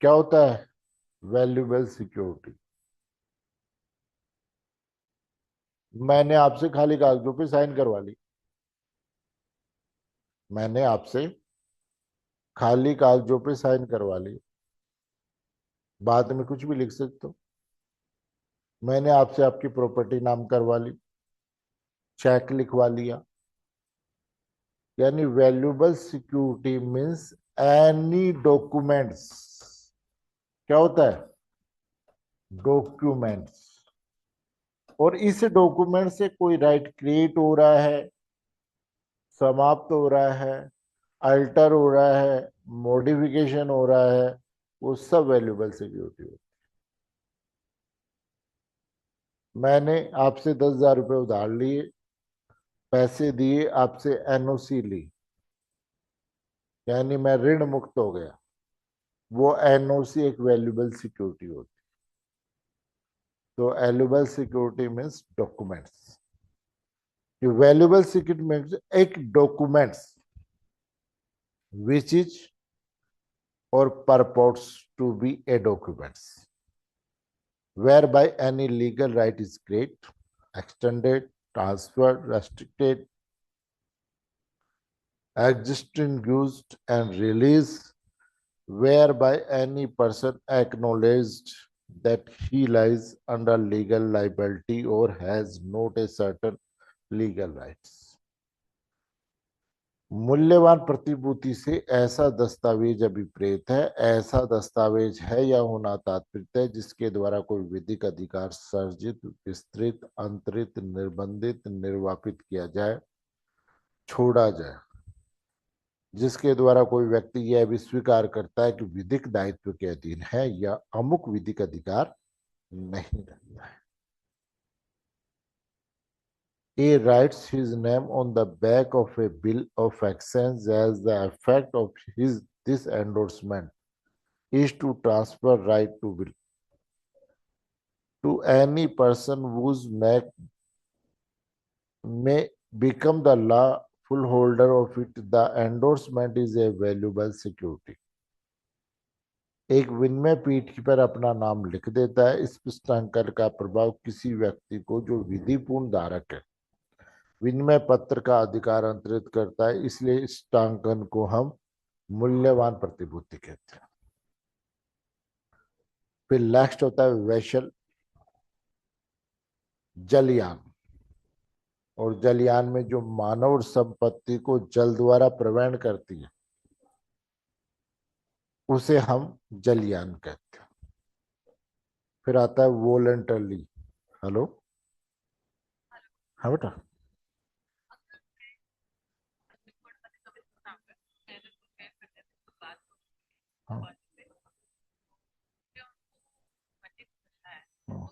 क्या होता है? वैल्यूबल सिक्योरिटी, मैंने आपसे खाली कागजों पे साइन करवा ली, मैंने आपसे खाली कागजों पे साइन करवा ली, बाद में कुछ भी लिख सकते हो। मैंने आपसे आपकी प्रॉपर्टी नाम करवा ली, चेक लिखवा लिया। यानी valuable security means any documents. क्या होता है? डॉक्यूमेंट्स। और इस डॉक्यूमेंट से कोई राइट क्रिएट हो रहा है, समाप्त हो रहा है, अल्टर हो रहा है, मॉडिफिकेशन हो रहा है, वो सब वैल्यूबल सिक्योरिटी होती है। मैंने आपसे 10,000 रुपये उधार लिए, पैसे दिए, आपसे एनओसी ली, यानी मैं ऋण मुक्त हो गया। वो एनओसी एक वैल्यूबल सिक्योरिटी होती है। तो valuable security means documents. Valuable security means एक documents which is or purports to be a documents whereby any legal right is created, extended, transferred, restricted, extinguished, and released, whereby any person acknowledged that he lies under legal liability or has not a certain legal rights. मूल्यवान प्रतिभूति से ऐसा दस्तावेज अभिप्रेत है, ऐसा दस्तावेज है या होना तात्पर्य है जिसके द्वारा कोई विधिक अधिकार सर्जित, विस्तृत, अंतरित, निर्बंधित, निर्वापित किया जाए, छोड़ा जाए, जिसके द्वारा कोई व्यक्ति यह भी स्वीकार करता है कि विधिक दायित्व के अधीन है या अमुक विधिक अधिकार नहीं रखता है। He writes his name on the back of a bill of exchange as the effect of his this endorsement is to transfer right to will to any person whose may become the lawful holder of it. The endorsement is a valuable security. एक विनिमय पीठ पर अपना नाम लिख देता है। इस पुस्तांकन का प्रभाव किसी व्यक्ति को जो विधिपूर्ण धारक है विनिमय पत्र का अधिकार अंतरित करता है, इसलिए इस टांकन को हम मूल्यवान प्रतिभूति कहते हैं। फिर नेक्स्ट होता है वेसल, जलयान। और जलयान में जो मानव संपत्ति को जल द्वारा प्रवहन करती है उसे हम जलयान कहते हैं। फिर आता है वॉलंटरली। हेलो, हाँ बेटा। हाँ, हाँ,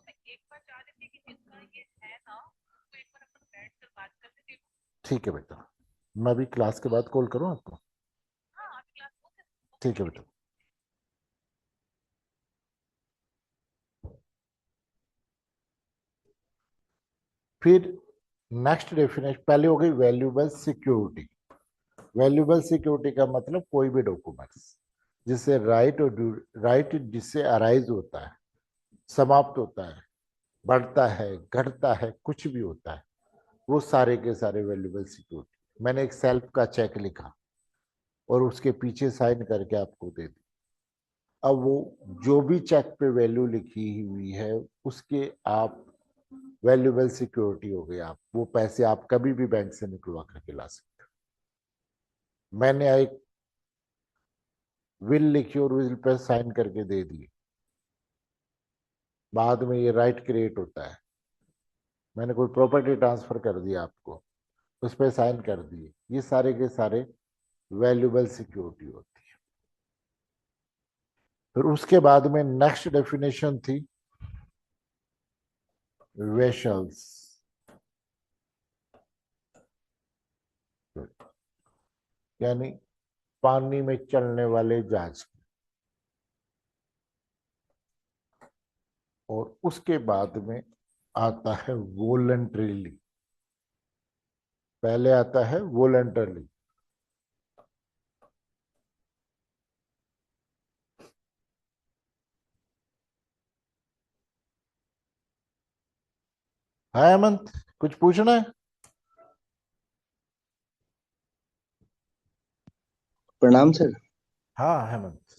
ठीक है बेटा, मैं भी क्लास के बाद कॉल करूँ आपको? ठीक है बेटा। फिर नेक्स्ट डेफिनेशन पहले हो गई वैल्यूबल सिक्योरिटी। वैल्यूबल सिक्योरिटी का मतलब कोई भी डॉक्यूमेंट्स जिससे राइट और राइट जिससे अराइज होता है, समाप्त होता है, बढ़ता है, घटता है, कुछ भी होता है, वो सारे के सारे वैल्यूबल सिक्योरिटी। मैंने एक सेल्फ का चेक लिखा और उसके पीछे साइन करके आपको दे दी। अब वो जो भी चेक पे वैल्यू लिखी हुई है उसके आप वैल्यूएबल सिक्योरिटी हो गई। आप वो पैसे आप कभी भी बैंक से निकलवा करके ला सकते हो। मैंने एक विल लिखी और विल पर साइन करके दे दिए, बाद में ये राइट क्रिएट होता है। मैंने कोई प्रॉपर्टी ट्रांसफर कर दिया आपको, उस पर साइन कर दिए, ये सारे के सारे वैल्यूएबल सिक्योरिटी होती है। फिर उसके बाद में नेक्स्ट डेफिनेशन थी वेसल्स, यानी पानी में चलने वाले जहाज। और उसके बाद में आता है वॉलंटरीली, पहले आता है वॉलंटरली। हाँ हेमंत, कुछ पूछना है? प्रणाम सर। हाँ हेमंत।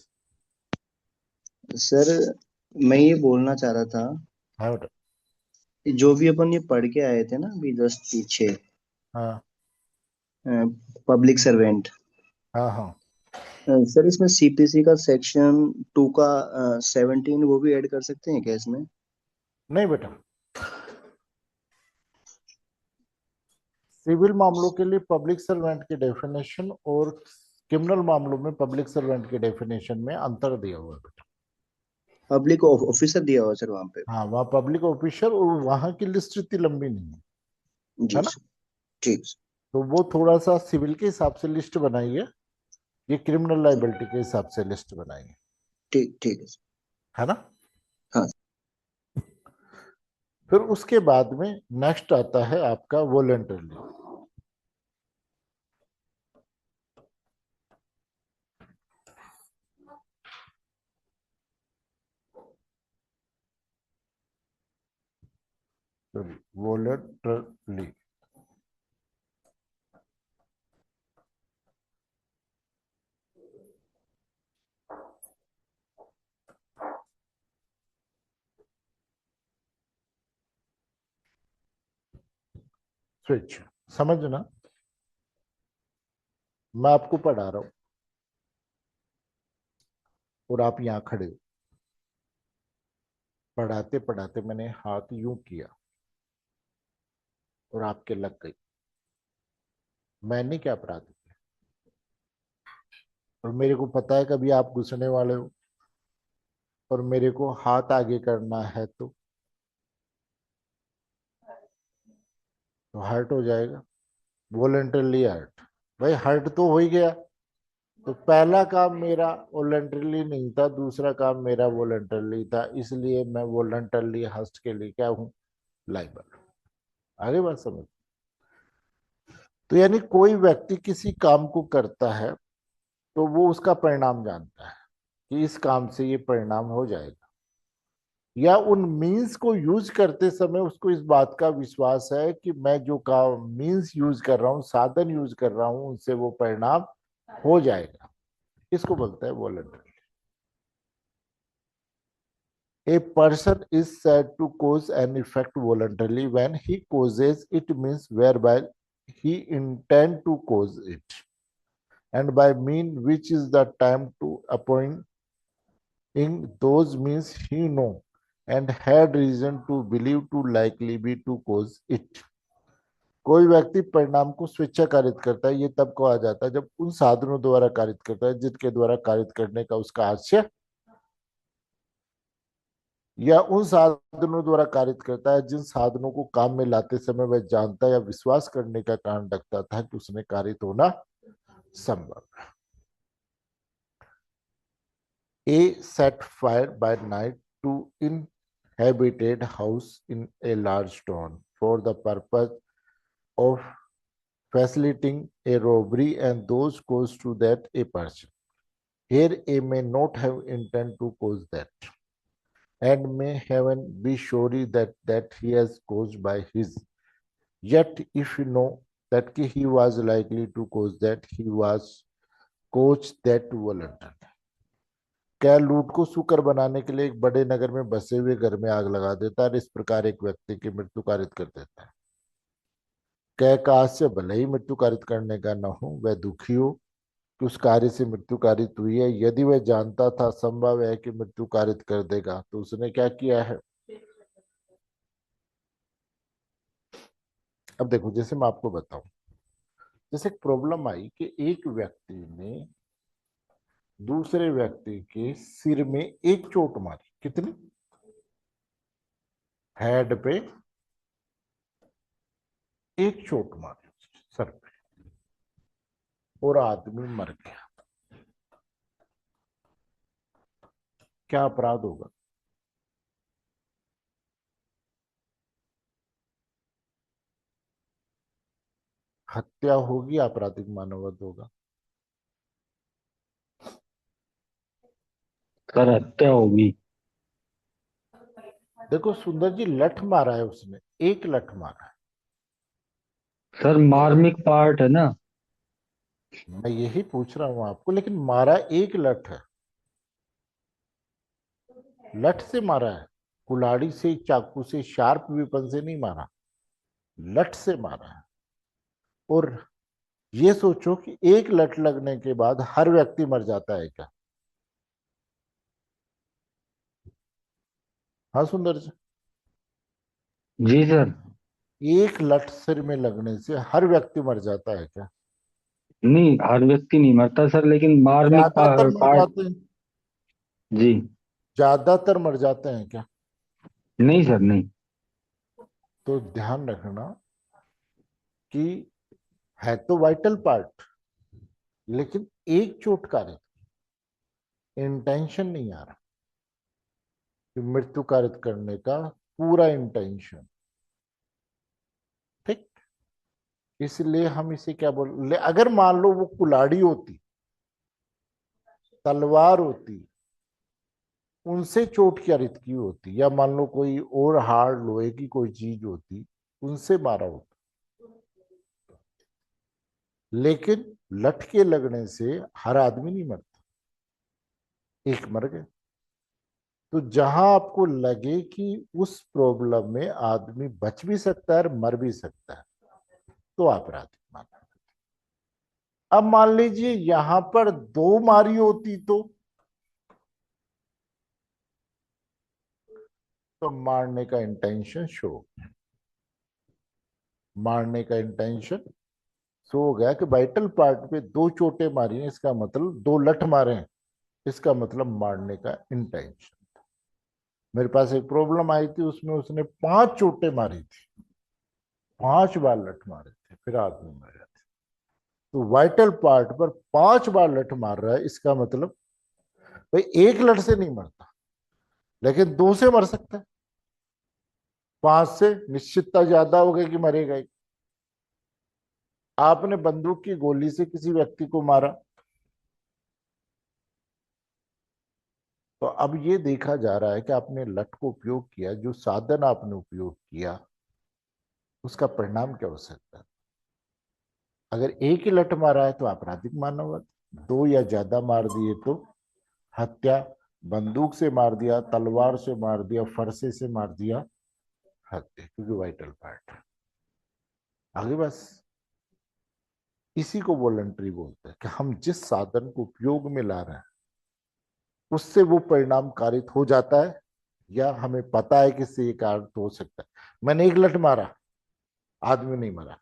सर मैं ये बोलना चाह रहा था, हाँ बेटा। जो भी अपन ये पढ़ के आए थे ना अभी जस्ट पीछे, हाँ पब्लिक सर्वेंट, हाँ हाँ। सर इसमें सीपीसी का सेक्शन 2 का 17 वो भी ऐड कर सकते हैं क्या इसमें? नहीं बेटा, सिविल मामलों के लिए पब्लिक सर्वेंट की डेफिनेशन और क्रिमिनल मामलों में पब्लिक सर्वेंट की डेफिनेशन में अंतर दिया हुआ है बेटा। पब्लिक ऑफिसर दिया हुआ सर वहां पे। हाँ, वहाँ पब्लिक ऑफिसर, और वहां की लिस्ट इतनी लंबी नहीं है, जी है ना? सर, ठीक सर। तो वो थोड़ा सा सिविल के हिसाब से लिस्ट बनाई है, ये क्रिमिनल लाइबिलिटी के हिसाब से लिस्ट बनाई ठीक ठीक है सर। है ना? हाँ। फिर उसके बाद में नेक्स्ट आता है आपका वॉलंटरली। वॉलंटरली स्विच, समझना, मैं आपको पढ़ा रहा हूं और आप यहां खड़े हो। पढ़ाते पढ़ाते मैंने हाथ यूं किया और आपके लग गई। मैंने क्या अपराध किया? और मेरे को पता है कभी आप घुसने वाले हो, और मेरे को हाथ आगे करना है तो हर्ट हो जाएगा। वॉलंटरली हर्ट, भाई हर्ट तो हो ही गया। तो पहला काम मेरा वॉलंटरली नहीं था, दूसरा काम मेरा वॉलंटरली था, इसलिए मैं वॉलंटरली हर्ट के लिए क्या हूं? लाइबल। आगे बात समझ? तो यानी कोई व्यक्ति किसी काम को करता है तो वो उसका परिणाम जानता है कि इस काम से ये परिणाम हो जाएगा, या उन मीन्स को यूज करते समय उसको इस बात का विश्वास है कि मैं जो काम मीन्स यूज कर रहा हूँ, साधन यूज कर रहा हूँ, उनसे वो परिणाम हो जाएगा। इसको बोलता है voluntary. A person is said to cause an effect voluntarily when he causes it, means whereby he intend to cause it, and by mean which is the time to appoint in those means he know and had reason to believe to likely be to cause it। कोई व्यक्ति परिणाम को स्वेच्छा कारित करता है, ये तब कहा जाता है जब उन साधनों द्वारा कारित करता है जिनके द्वारा कारित करने का उसका आशय, या उन साधनों द्वारा कारित करता है जिन साधनों को काम में लाते समय वह जानता या विश्वास करने का कारण रखता था कि उसने कारित होना संभव है। A set fire by night to inhabited house in a large town for the purpose of facilitating a robbery and those caused to that a person. Here A may not have intent to cause that, and may heaven be sure that he has caused by his. Yet if you know that he was likely to cause that, he was caused that voluntarily. कै लूट को सुकर बनाने के लिए एक बड़े नगर में बसे हुए घर में आग लगा देता है और इस प्रकार एक व्यक्ति की मृत्यु कारित कर देता है। कै काज से भले ही मृत्यु कारित करने का न हो, वह दुखी हो कि उस कार्य से मृत्यु कारित हुई है। यदि वह जानता था संभव है कि मृत्यु कारित कर देगा, तो उसने क्या किया है। अब देखो, जैसे मैं आपको बताऊं, जैसे एक प्रॉब्लम आई कि एक व्यक्ति ने दूसरे व्यक्ति के सिर में एक चोट मारी। कितनी? हेड पे एक चोट मारी सर पे, और आदमी मर गया। क्या अपराध होगा? हत्या होगी, आपराधिक मानववध होगा। सर हत्या होगी। देखो सुंदर जी, लठ मारा है उसने, एक लठ मारा है। सर मार्मिक पार्ट है ना। मैं यही पूछ रहा हूं आपको, लेकिन मारा एक लठ है। लठ से मारा है, कुल्हाड़ी से, चाकू से, शार्प वेपन से नहीं मारा, लठ से मारा है। और ये सोचो कि एक लठ लगने के बाद हर व्यक्ति मर जाता है क्या? हाँ सुंदर जी, जी सर। एक लठ सिर में लगने से हर व्यक्ति मर जाता है क्या? नहीं, हर व्यक्ति नहीं मरता सर, लेकिन मार्मिक ज्यादातर मर पार्ट। जाते हैं। जी। ज्यादातर मर जाते हैं क्या? नहीं सर, नहीं। तो ध्यान रखना कि है तो वाइटल पार्ट, लेकिन एक चोटकारी इंटेंशन नहीं आ रहा कि मृत्यु कारित करने का पूरा इंटेंशन। ठीक, इसलिए हम इसे क्या बोल, अगर मान लो वो कुल्हाड़ी होती, तलवार होती, उनसे चोट कारित की होती, या मान लो कोई और हार्ड लोहे की कोई चीज होती, उनसे मारा होता, लेकिन लठ के लगने से हर आदमी नहीं मरता, एक मर गए। तो जहां आपको लगे कि उस प्रॉब्लम में आदमी बच भी सकता है और मर भी सकता है, तो आपराधिक माना। अब मान लीजिए यहां पर दो मारी होती, तो मारने का इंटेंशन शो, मारने का इंटेंशन शो हो गया कि वाइटल पार्ट पे दो चोटें मारी हैं, इसका मतलब दो लठ मारे हैं, इसका मतलब मारने का इंटेंशन। मेरे पास एक प्रॉब्लम आई थी, उसमें उसने 5 चोटें मारी थी, 5 बार लठ मारे थे, फिर आदमी मर गया। तो वाइटल पार्ट पर 5 बार लठ मार रहा है, इसका मतलब भाई एक लठ से नहीं मरता, लेकिन दो से मर सकता है, 5 से निश्चितता ज्यादा हो गई कि मरेगा ही। आपने बंदूक की गोली से किसी व्यक्ति को मारा, तो अब ये देखा जा रहा है कि आपने लठ को उपयोग किया, जो साधन आपने उपयोग किया उसका परिणाम क्या हो सकता है। अगर एक ही लठ मारा है तो आपराधिक मानववध, दो या ज्यादा मार दिए तो हत्या, बंदूक से मार दिया, तलवार से मार दिया, फरसे से मार दिया, हत्या, क्योंकि वाइटल पार्ट। आगे बस इसी को वॉलंटरी बोलते हैं कि हम जिस साधन को उपयोग में ला रहे हैं उससे वो परिणाम कारित हो जाता है, या हमें पता है कि इससे ये कारित हो सकता है। मैंने एक लठ मारा, आदमी नहीं मरा,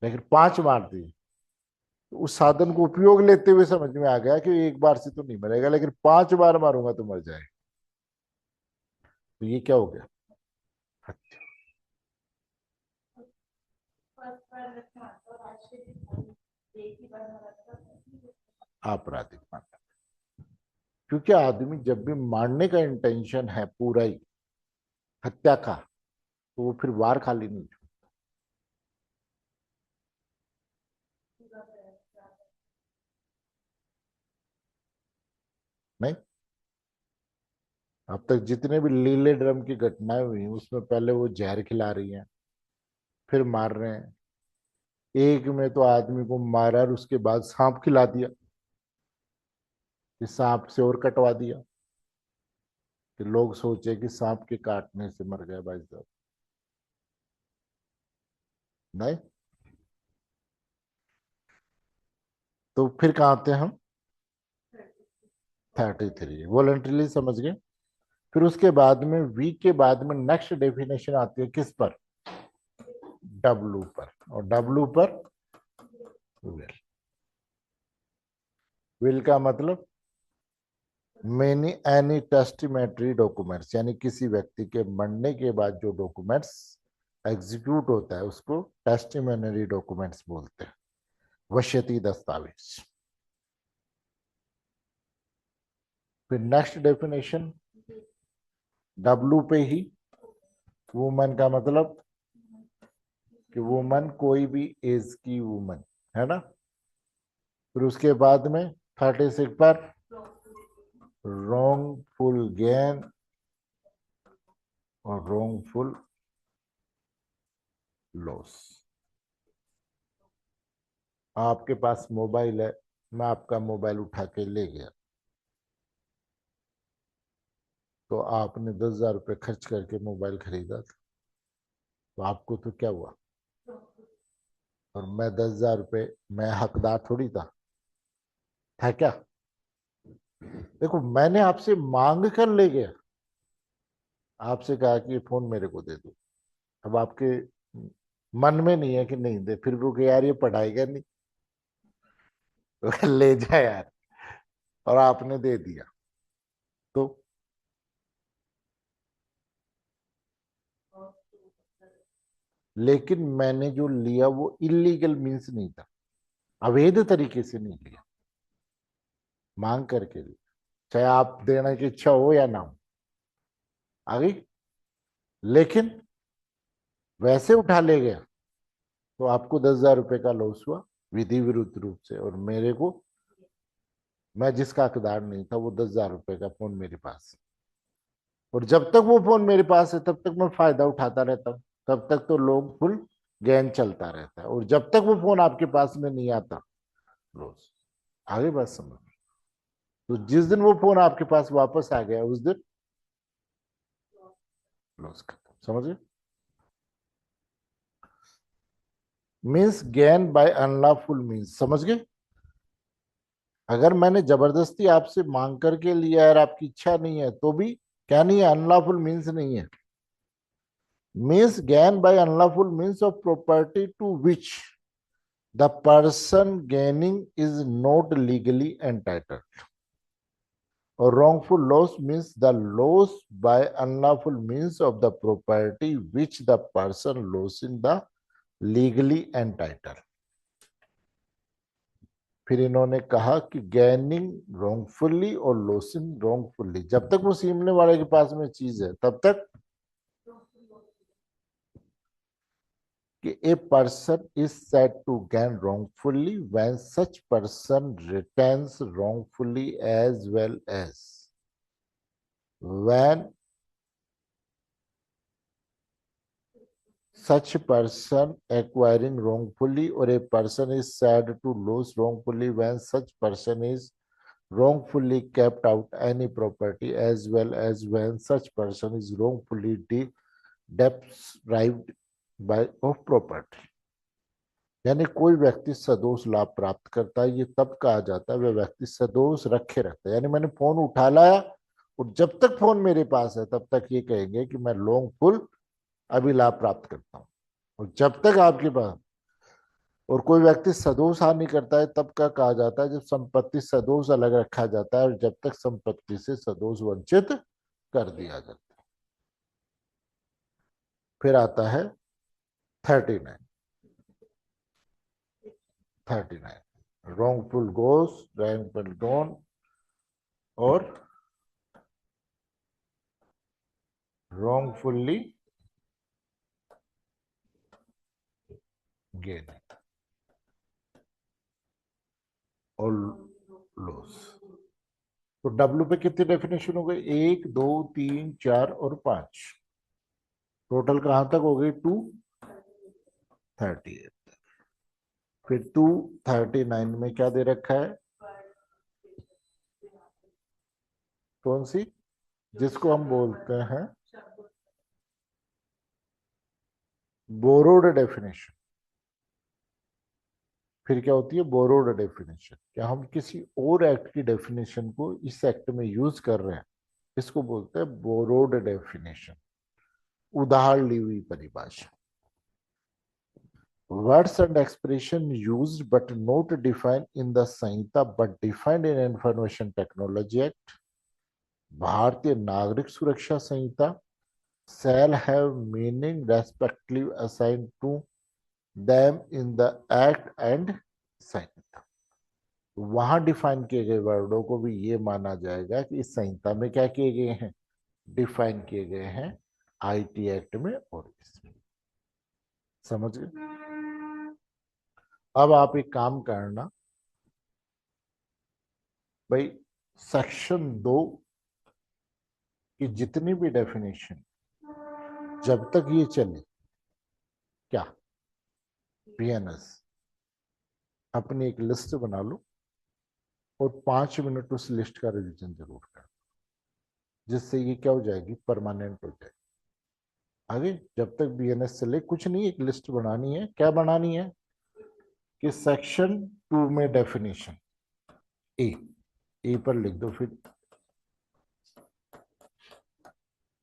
लेकिन 5 मार दिए, तो उस साधन को उपयोग लेते हुए समझ में आ गया कि एक बार से तो नहीं मरेगा, लेकिन 5 बार मारूंगा तो मर जाएगा। तो ये क्या हो गया? हत्या। आपराधिक माना, क्योंकि आदमी जब भी मारने का इंटेंशन है पूरा ही हत्या का, तो वो फिर वार खाली नहीं छोड़ता। नहीं, अब तक जितने भी लीले ड्रम की घटनाएं हुई हैं, उसमें पहले वो जहर खिला रही हैं, फिर मार रहे हैं। एक में तो आदमी को मारा और उसके बाद सांप खिला दिया। कि सांप से और कटवा दिया, कि लोग सोचे कि सांप के काटने से मर गया भाई साहब, नहीं। तो फिर कहाँ आते हैं हम? 33 वॉलंटरीली, समझ गए। फिर उसके बाद में वी के बाद में नेक्स्ट डेफिनेशन आती है किस पर? डब्लू पर। और डब्लू पर विल। विल का मतलब मेनी एनी टेस्टिमेटरी डॉक्यूमेंट्स, यानी किसी व्यक्ति के मरने के बाद जो डॉक्यूमेंट्स एग्जीक्यूट होता है उसको टेस्टिमेनरी डॉक्यूमेंट्स बोलते हैं, वसीयती दस्तावेज। फिर नेक्स्ट डेफिनेशन डब्लू पे ही, वुमन का मतलब कि वुमन कोई भी एज की वुमन, है ना। फिर उसके बाद में 36 पर wrongful गेन और wrongful लॉस। आपके पास मोबाइल है, मैं आपका मोबाइल उठा के ले गया, तो आपने 10,000 रुपये खर्च करके मोबाइल खरीदा था, तो आपको तो क्या हुआ? और मैं 10,000 रुपये, मैं हकदार थोड़ी था क्या? देखो, मैंने आपसे मांग कर ले गया, आपसे कहा कि ये फोन मेरे को दे दो। अब आपके मन में नहीं है कि नहीं दे, फिर वो यार ये पढ़ाएगा नहीं, तो ले जा यार, और आपने दे दिया। तो लेकिन मैंने जो लिया वो इलीगल मीन्स नहीं था, अवैध तरीके से नहीं लिया, मांग करके लिया, चाहे आप देने की इच्छा हो या ना हो। आगे, लेकिन वैसे उठा ले गया तो आपको 10,000 रुपये का लॉस हुआ विधि विरुद्ध रूप से, और मेरे को, मैं जिसका हकदार नहीं था, वो 10,000 रुपये का फोन मेरे पास है। और जब तक वो फोन मेरे पास है तब तक मैं फायदा उठाता रहता हूँ, तब तक तो लोग फुल गेन चलता रहता है, और जब तक वो फोन आपके पास में नहीं आता, लॉस। आगे बात समझ। तो जिस दिन वो फोन आपके पास वापस आ गया उस दिन लॉस खत्म, समझ गए। Means gain by unlawful means, समझ गए। अगर मैंने जबरदस्ती आपसे मांग करके लिया और आपकी इच्छा नहीं है तो भी क्या नहीं है? अनलॉफुल मीन्स नहीं है। Means gain by unlawful means of property to which the person gaining is not legally entitled. Or wrongful loss means the loss by unlawful means of the property which the person losing the legally entitled. फिर इन्होंने कहा कि गैनिंग wrongfully और losing wrongfully, जब तक वो सीमने वाले के पास में चीज है तब तक कि a person is said to gain wrongfully when such person retains wrongfully as well as when such person acquiring wrongfully, or a person is said to lose wrongfully when such person is wrongfully kept out any property, as well as when such person is wrongfully deprived by of property. यानी कोई व्यक्ति सदोष लाभ प्राप्त करता है, ये तब कहा जाता है वह व्यक्ति सदोष रखे रहता है। यानी मैंने फोन उठा लाया और जब तक फोन मेरे पास है तब तक ये कहेंगे कि मैं लॉन्गफुल अभी लाभ प्राप्त करता हूं, और जब तक आपके पास, और कोई व्यक्ति सदोष हानि करता है तब का कहा जाता है जब संपत्ति सदोष अलग रखा जाता है और जब तक संपत्ति से सदोष वंचित कर दिया जाता है। फिर आता है 39 wrongful goes, wrongful gone और wrongfully gain और लॉस। तो डब्ल्यू पे कितनी डेफिनेशन हो गई? 1 2 3 4 और 5, टोटल कहां तक हो गई? 238। फिर 239 में क्या दे रखा है? कौन सी? जिसको हम बोलते हैं बोरोड डेफिनेशन। फिर क्या होती है? Borrowed definition. क्या हम किसी और एक्ट की डेफिनेशन को इस एक्ट में यूज कर रहे हैं, इसको बोलते हैं बोरोड डेफिनेशन, उधार ली हुई परिभाषा। Words and expression used but not defined in the Samhita but defined in Information Technology Act, भारतीय नागरिक सुरक्षा संहिता, shall have meaning respectively assigned to them in the act and संहिता। वहां डिफाइन किए गए वर्डों को भी ये माना जाएगा कि इस संहिता में क्या किए गए हैं? डिफाइन किए गए हैं आईटी एक्ट में और इसमें। समझ गए? अब आप एक काम करना भाई, सेक्शन 2 की जितनी भी डेफिनेशन जब तक ये चले, क्या बीएनएस, अपनी एक लिस्ट बना लो और 5 मिनट उस लिस्ट का रिवीजन जरूर कर, जिससे ये क्या हो जाएगी? परमानेंट हो जाएगी। आगे जब तक बीएनएस चले कुछ नहीं, एक लिस्ट बनानी है। क्या बनानी है? कि सेक्शन 2 में डेफिनेशन ए पर लिख दो, फिर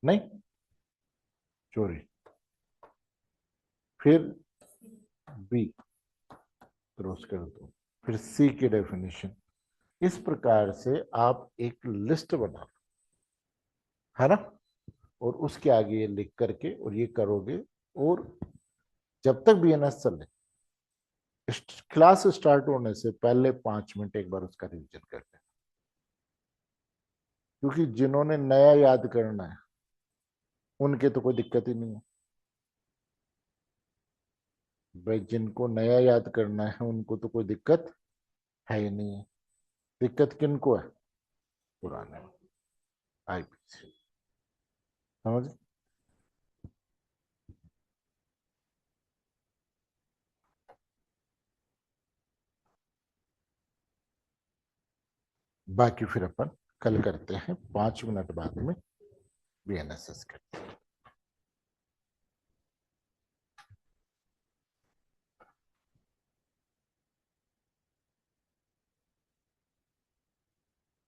नहीं चोरी, फिर बी क्रॉस कर दो, फिर सी की डेफिनेशन। इस प्रकार से आप एक लिस्ट बना लो, है ना, और उसके आगे ये लिख करके और ये करोगे। और जब तक बीएनएस चले, क्लास स्टार्ट होने से पहले 5 मिनट एक बार उसका रिवीजन कर लें, क्योंकि जिन्होंने नया याद करना है उनके तो कोई दिक्कत ही नहीं है भाई। जिनको नया याद करना है उनको तो कोई दिक्कत है ही नहीं है। दिक्कत किनको है? पुराने आईपी। समझ? बाकी फिर अपन कल करते हैं, 5 मिनट बाद में बीएनएसएस करते हैं।